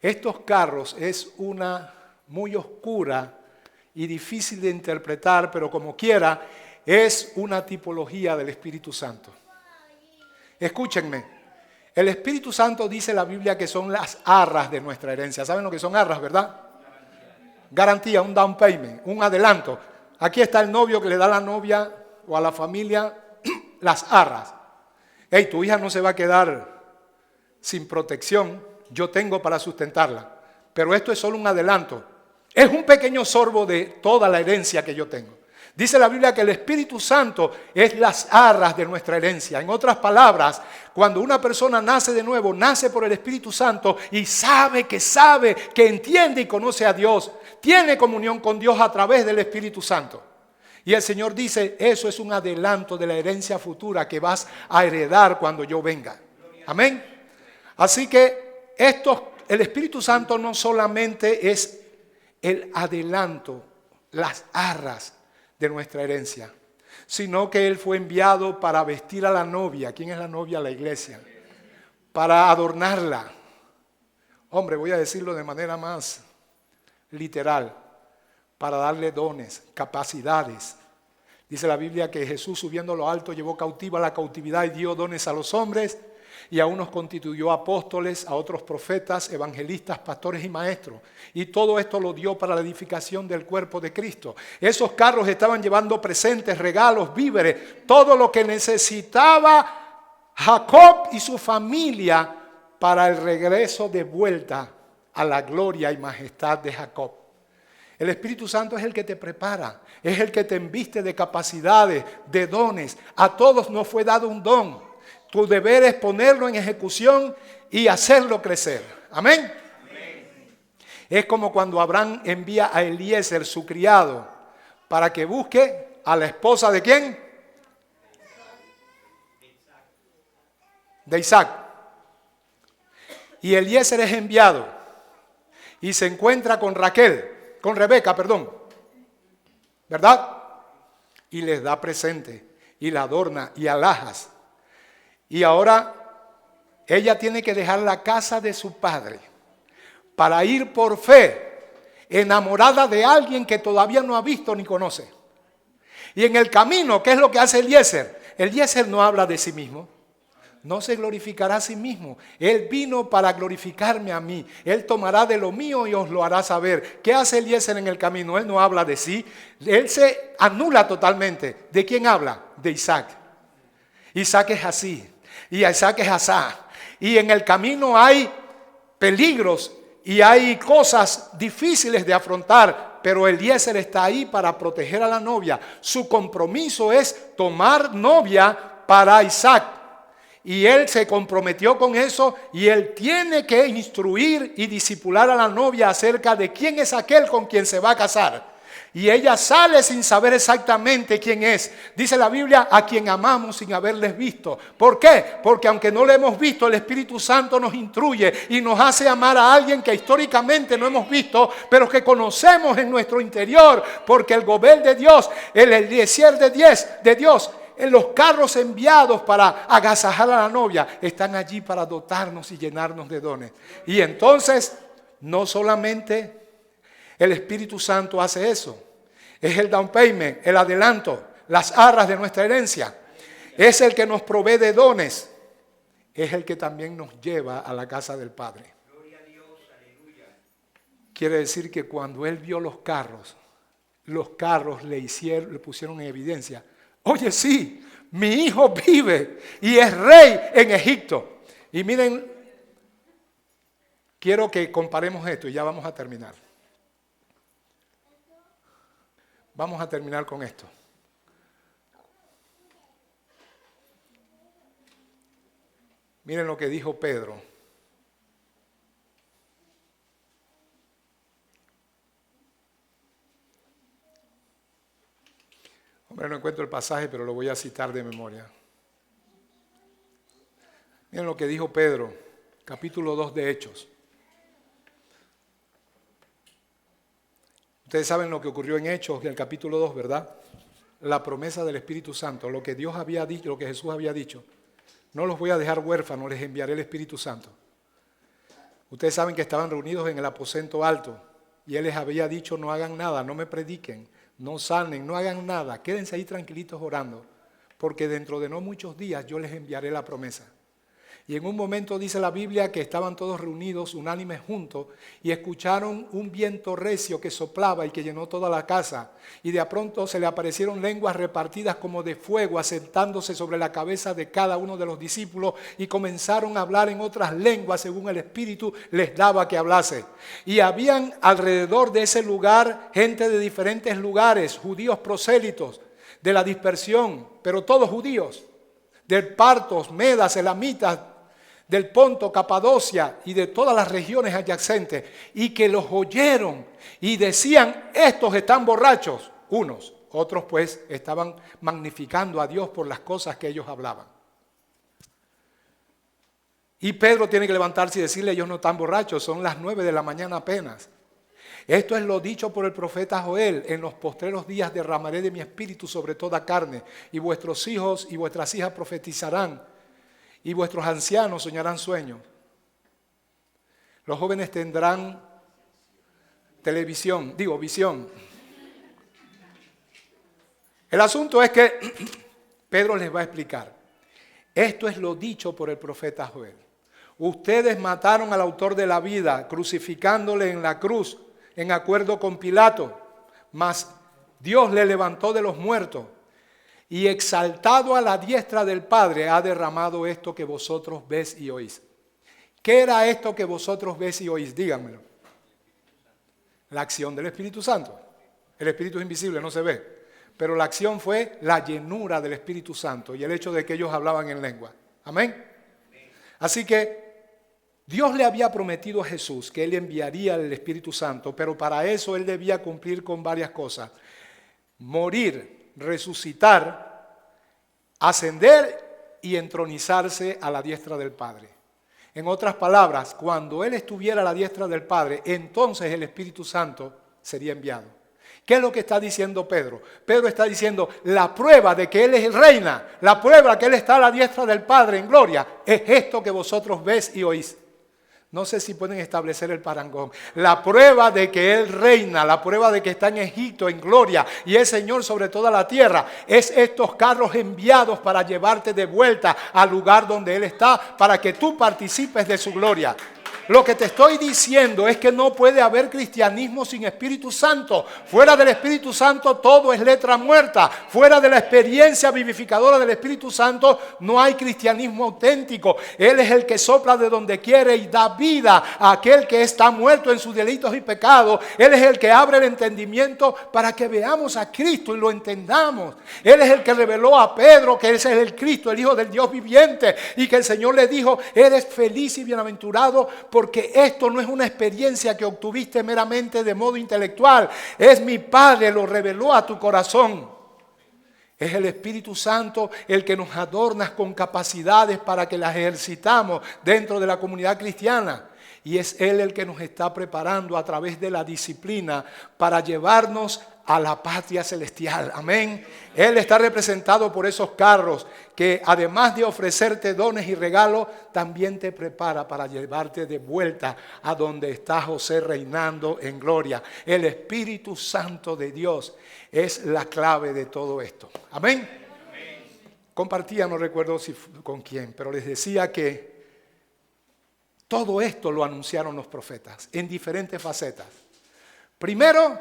Estos carros es una muy oscura y difícil de interpretar, pero como quiera, es una tipología del Espíritu Santo. Escúchenme, el Espíritu Santo dice la Biblia que son las arras de nuestra herencia. ¿Saben lo que son arras, verdad? Garantía, un down payment, un adelanto. Aquí está el novio que le da a la novia o a la familia las arras. Hey, tu hija no se va a quedar sin protección, yo tengo para sustentarla. Pero esto es solo un adelanto. Es un pequeño sorbo de toda la herencia que yo tengo. Dice la Biblia que el Espíritu Santo es las arras de nuestra herencia. En otras palabras, cuando una persona nace de nuevo, nace por el Espíritu Santo y sabe, que entiende y conoce a Dios. Tiene comunión con Dios a través del Espíritu Santo. Y el Señor dice, eso es un adelanto de la herencia futura que vas a heredar cuando yo venga. Amén. Así que el Espíritu Santo no solamente es el adelanto, las arras de nuestra herencia, sino que Él fue enviado para vestir a la novia. ¿Quién es la novia? La iglesia. Para adornarla. Hombre, voy a decirlo de manera más literal. Para darle dones, capacidades. Dice la Biblia que Jesús, subiendo a lo alto, llevó cautiva la cautividad y dio dones a los hombres, y a unos constituyó apóstoles, a otros profetas, evangelistas, pastores y maestros. Y todo esto lo dio para la edificación del cuerpo de Cristo. Esos carros estaban llevando presentes, regalos, víveres, todo lo que necesitaba Jacob y su familia para el regreso de vuelta a la gloria y majestad de Jacob. El Espíritu Santo es el que te prepara, es el que te embiste de capacidades, de dones. A todos nos fue dado un don. Tu deber es ponerlo en ejecución y hacerlo crecer. Amén. Amén. Es como cuando Abraham envía a Eliezer, su criado, para que busque a la esposa ¿de quién? De Isaac. Y Eliezer es enviado y se encuentra con Rebeca, ¿verdad? Y les da presente y la adorna y alhajas. Y ahora ella tiene que dejar la casa de su padre para ir por fe, enamorada de alguien que todavía no ha visto ni conoce. Y en el camino, ¿qué es lo que hace Eliezer? Eliezer no habla de sí mismo, no se glorificará a sí mismo. Él vino para glorificarme a mí. Él tomará de lo mío y os lo hará saber. ¿Qué hace Eliezer en el camino? Él no habla de sí, él se anula totalmente. ¿De quién habla? De Isaac. Isaac es así. Y Isaac es asá. Y en el camino hay peligros y hay cosas difíciles de afrontar, pero Eliezer está ahí para proteger a la novia. Su compromiso es tomar novia para Isaac. Y él se comprometió con eso y él tiene que instruir y discipular a la novia acerca de quién es aquel con quien se va a casar. Y ella sale sin saber exactamente quién es. Dice la Biblia, a quien amamos sin haberles visto. ¿Por qué? Porque aunque no le hemos visto, el Espíritu Santo nos instruye y nos hace amar a alguien que históricamente no hemos visto, pero que conocemos en nuestro interior. Porque el Gobel de Dios, el Eliezer de Dios, en los carros enviados para agasajar a la novia, están allí para dotarnos y llenarnos de dones. Y entonces, no solamente el Espíritu Santo hace eso. Es el down payment, el adelanto, las arras de nuestra herencia. Es el que nos provee de dones es el que también nos lleva a la casa del Padre. Quiere decir que cuando Él vio los carros le pusieron en evidencia: oye, sí, mi hijo vive y es rey en Egipto. Y miren, quiero que comparemos esto y ya vamos a terminar. Vamos a terminar con esto. Miren lo que dijo Pedro. Hombre, no encuentro el pasaje, pero lo voy a citar de memoria. Miren lo que dijo Pedro, capítulo 2 de Hechos. Ustedes saben lo que ocurrió en Hechos, en el capítulo 2, ¿verdad? La promesa del Espíritu Santo, lo que Dios había dicho, lo que Jesús había dicho. No los voy a dejar huérfanos, les enviaré el Espíritu Santo. Ustedes saben que estaban reunidos en el aposento alto y Él les había dicho: no hagan nada, no me prediquen, no sanen, no hagan nada, quédense ahí tranquilitos orando, porque dentro de no muchos días yo les enviaré la promesa. Y en un momento dice la Biblia que estaban todos reunidos, unánimes juntos, y escucharon un viento recio que soplaba y que llenó toda la casa. Y de pronto se le aparecieron lenguas repartidas como de fuego, asentándose sobre la cabeza de cada uno de los discípulos, y comenzaron a hablar en otras lenguas según el Espíritu les daba que hablase. Y habían alrededor de ese lugar gente de diferentes lugares, judíos prosélitos, de la dispersión, pero todos judíos, del Partos, Medas, Elamitas, del Ponto, Capadocia y de todas las regiones adyacentes, y que los oyeron y decían: estos están borrachos, unos, otros pues estaban magnificando a Dios por las cosas que ellos hablaban. Y Pedro tiene que levantarse y decirle: ellos no están borrachos, son las 9 de la mañana apenas. Esto es lo dicho por el profeta Joel: en los postreros días derramaré de mi espíritu sobre toda carne, y vuestros hijos y vuestras hijas profetizarán, y vuestros ancianos soñarán sueños. Los jóvenes tendrán visión. El asunto es que Pedro les va a explicar: esto es lo dicho por el profeta Joel. Ustedes mataron al autor de la vida, crucificándole en la cruz, en acuerdo con Pilato, mas Dios le levantó de los muertos, y exaltado a la diestra del Padre ha derramado esto que vosotros ves y oís. ¿Qué era esto que vosotros ves y oís? Díganmelo. La acción del Espíritu Santo. El Espíritu es invisible, no se ve. Pero la acción fue la llenura del Espíritu Santo y el hecho de que ellos hablaban en lengua. Amén. Así que Dios le había prometido a Jesús que Él enviaría el Espíritu Santo, pero para eso Él debía cumplir con varias cosas: morir, resucitar, ascender y entronizarse a la diestra del Padre. En otras palabras, cuando Él estuviera a la diestra del Padre, entonces el Espíritu Santo sería enviado. ¿Qué es lo que está diciendo Pedro? Pedro está diciendo: la prueba de que Él es el reina, la prueba de que Él está a la diestra del Padre en gloria, es esto que vosotros ves y oís. No sé si pueden establecer el parangón. La prueba de que Él reina, la prueba de que está en Egipto en gloria y es Señor sobre toda la tierra, es estos carros enviados para llevarte de vuelta al lugar donde Él está, para que tú participes de su gloria. Lo que te estoy diciendo es que no puede haber cristianismo sin Espíritu Santo. Fuera del Espíritu Santo todo es letra muerta. Fuera de la experiencia vivificadora del Espíritu Santo no hay cristianismo auténtico. Él es el que sopla de donde quiere y da vida a aquel que está muerto en sus delitos y pecados. Él es el que abre el entendimiento para que veamos a Cristo y lo entendamos. Él es el que reveló a Pedro que ese es el Cristo, el Hijo del Dios viviente, y que el Señor le dijo: eres feliz y bienaventurado, porque esto no es una experiencia que obtuviste meramente de modo intelectual. Es mi Padre, lo reveló a tu corazón. Es el Espíritu Santo el que nos adorna con capacidades para que las ejercitamos dentro de la comunidad cristiana. Y es Él el que nos está preparando a través de la disciplina para llevarnos a la patria celestial. Amén. Él está representado por esos carros que, además de ofrecerte dones y regalos, también te prepara para llevarte de vuelta a donde está José reinando en gloria. El Espíritu Santo de Dios es la clave de todo esto. Amén. compartía, no recuerdo con quién, pero les decía que todo esto lo anunciaron los profetas en diferentes facetas. Primero,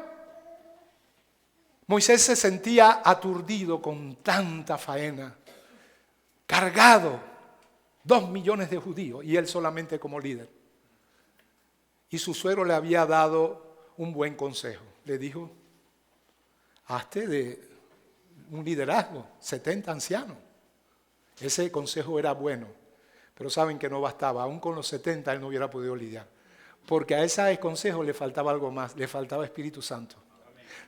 Moisés se sentía aturdido con tanta faena, cargado, 2 millones de judíos y él solamente como líder. Y su suegro le había dado un buen consejo. Le dijo, hazte de un liderazgo, 70 ancianos. Ese consejo era bueno, pero saben que no bastaba. Aún con los 70 él no hubiera podido lidiar. Porque a ese consejo le faltaba algo más, le faltaba Espíritu Santo.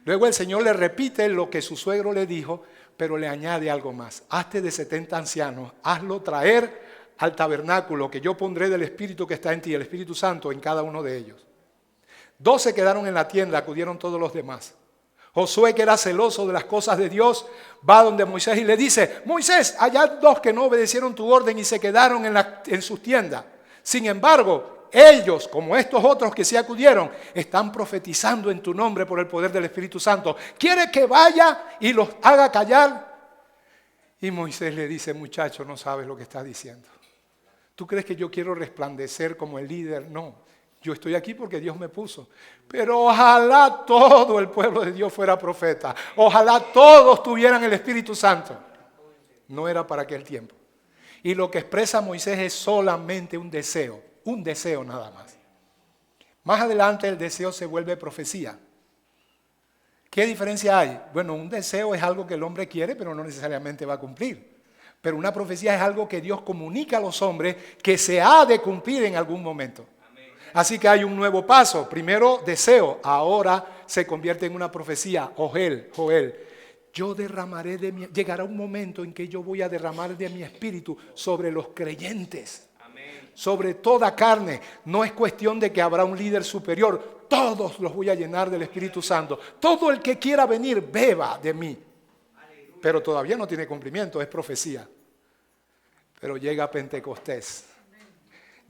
Luego el Señor le repite lo que su suegro le dijo, pero le añade algo más. Hazte de 70 ancianos, hazlo traer al tabernáculo que yo pondré del Espíritu que está en ti, el Espíritu Santo en cada uno de ellos. 12 quedaron en la tienda, acudieron todos los demás. Josué, que era celoso de las cosas de Dios, va donde Moisés y le dice, Moisés, allá 2 que no obedecieron tu orden y se quedaron en sus tiendas. Sin embargo, ellos, como estos otros que sí acudieron, están profetizando en tu nombre por el poder del Espíritu Santo. ¿Quiere que vaya y los haga callar? Y Moisés le dice, muchacho, no sabes lo que estás diciendo. ¿Tú crees que yo quiero resplandecer como el líder? No, yo estoy aquí porque Dios me puso. Pero ojalá todo el pueblo de Dios fuera profeta. Ojalá todos tuvieran el Espíritu Santo. No era para aquel tiempo. Y lo que expresa Moisés es solamente un deseo nada más. Más adelante el deseo se vuelve profecía. ¿Qué diferencia hay? Bueno, un deseo es algo que el hombre quiere, pero no necesariamente va a cumplir. Pero una profecía es algo que Dios comunica a los hombres que se ha de cumplir en algún momento. Así que hay un nuevo paso. Primero deseo, ahora se convierte en una profecía. Joel, yo derramaré llegará un momento en que yo voy a derramar de mi espíritu sobre los creyentes. Sobre toda carne. No es cuestión de que habrá un líder superior. Todos los voy a llenar del Espíritu Santo. Todo el que quiera venir, beba de mí. Pero todavía no tiene cumplimiento, es profecía. Pero llega Pentecostés.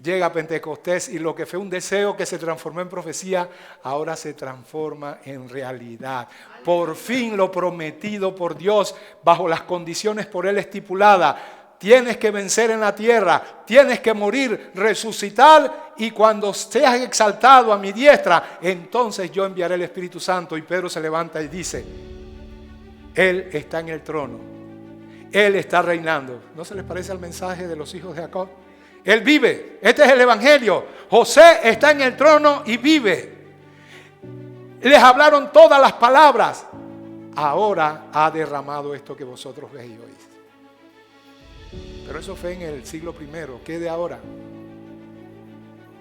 Llega Pentecostés y lo que fue un deseo que se transformó en profecía, ahora se transforma en realidad. Por fin lo prometido por Dios, bajo las condiciones por Él estipuladas. Tienes que vencer en la tierra, tienes que morir, resucitar y cuando seas exaltado a mi diestra, entonces yo enviaré el Espíritu Santo. Y Pedro se levanta y dice, Él está en el trono, Él está reinando. ¿No se les parece al mensaje de los hijos de Jacob? Él vive, este es el Evangelio. José está en el trono y vive. Les hablaron todas las palabras. Ahora ha derramado esto que vosotros veis y oís. Pero eso fue en el siglo I. ¿Qué de ahora?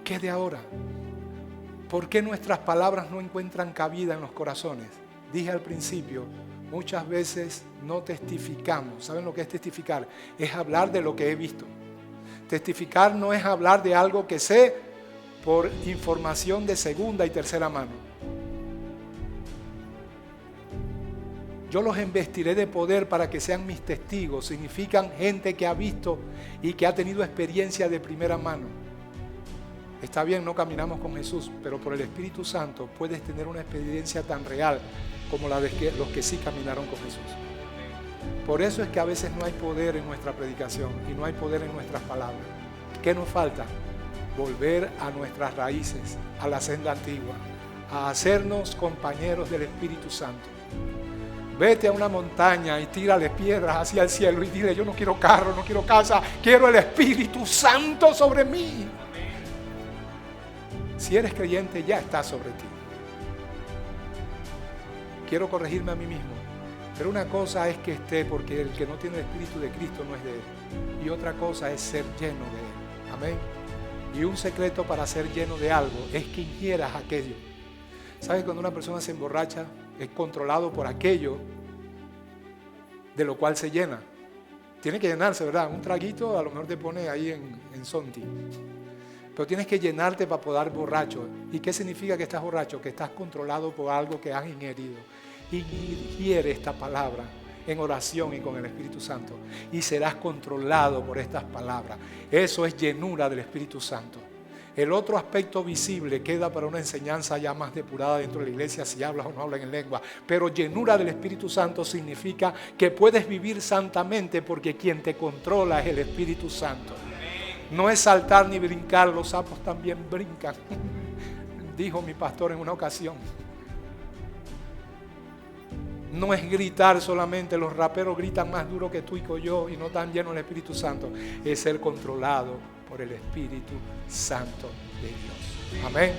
¿Qué de ahora? ¿Por qué nuestras palabras no encuentran cabida en los corazones? Dije al principio, muchas veces no testificamos. ¿Saben lo que es testificar? Es hablar de lo que he visto. Testificar no es hablar de algo que sé por información de segunda y tercera mano. Yo los investiré de poder para que sean mis testigos. Significan gente que ha visto y que ha tenido experiencia de primera mano. Está bien, no caminamos con Jesús, pero por el Espíritu Santo puedes tener una experiencia tan real como la de los que sí caminaron con Jesús. Por eso es que a veces no hay poder en nuestra predicación y no hay poder en nuestras palabras. ¿Qué nos falta? Volver a nuestras raíces, a la senda antigua, a hacernos compañeros del Espíritu Santo. Vete a una montaña y tírale piedras hacia el cielo y dile, yo no quiero carro, no quiero casa, quiero el Espíritu Santo sobre mí. Si eres creyente, ya está sobre ti. Quiero corregirme a mí mismo. Pero una cosa es que esté, porque el que no tiene el Espíritu de Cristo no es de Él. Y otra cosa es ser lleno de Él. Amén. Y un secreto para ser lleno de algo es que ingieras aquello. ¿Sabes? Cuando una persona se emborracha, es controlado por aquello de lo cual se llena. Tiene que llenarse, ¿verdad? Un traguito a lo mejor te pone ahí en Sonti. Pero tienes que llenarte para poder borracho. ¿Y qué significa que estás borracho? Que estás controlado por algo que has ingerido. Ingiere esta palabra en oración y con el Espíritu Santo y serás controlado por estas palabras. Eso es llenura del Espíritu Santo. El otro aspecto visible queda para una enseñanza ya más depurada dentro de la iglesia, si hablas o no hablas en lengua. Pero llenura del Espíritu Santo significa que puedes vivir santamente porque quien te controla es el Espíritu Santo. No es saltar ni brincar, los sapos también brincan, dijo mi pastor en una ocasión. No es gritar solamente, los raperos gritan más duro que tú y que yo y no tan llenos del Espíritu Santo. Es ser controlado por el Espíritu Santo de Dios. Amén.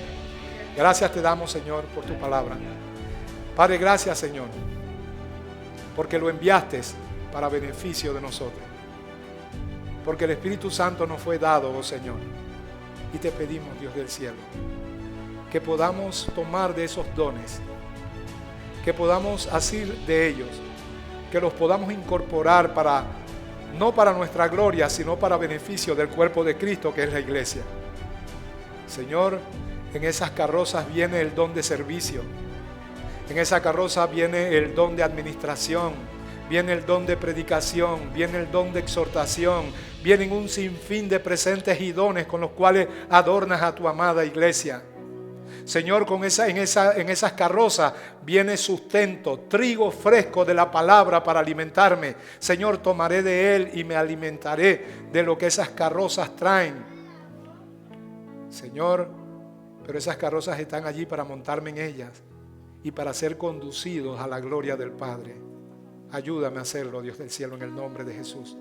Gracias te damos, Señor, por tu palabra. Padre, gracias, Señor, porque lo enviaste para beneficio de nosotros. Porque el Espíritu Santo nos fue dado, oh Señor. Y te pedimos, Dios del cielo, que podamos tomar de esos dones, que podamos asir de ellos, que los podamos incorporar no para nuestra gloria, sino para beneficio del cuerpo de Cristo, que es la iglesia. Señor, en esas carrozas viene el don de servicio, en esa carroza viene el don de administración, viene el don de predicación, viene el don de exhortación, vienen un sinfín de presentes y dones con los cuales adornas a tu amada iglesia. Señor, en esas carrozas viene sustento, trigo fresco de la palabra para alimentarme. Señor, tomaré de él y me alimentaré de lo que esas carrozas traen. Señor, pero esas carrozas están allí para montarme en ellas y para ser conducidos a la gloria del Padre. Ayúdame a hacerlo, Dios del cielo, en el nombre de Jesús.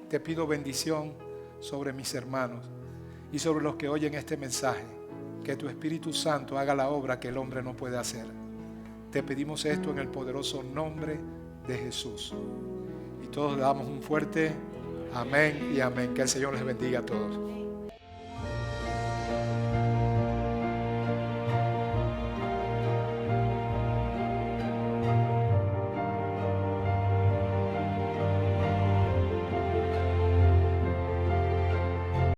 Te pido bendición sobre mis hermanos y sobre los que oyen este mensaje. Que tu Espíritu Santo haga la obra que el hombre no puede hacer. Te pedimos esto en el poderoso nombre de Jesús. Y todos le damos un fuerte amén y amén. Que el Señor les bendiga a todos.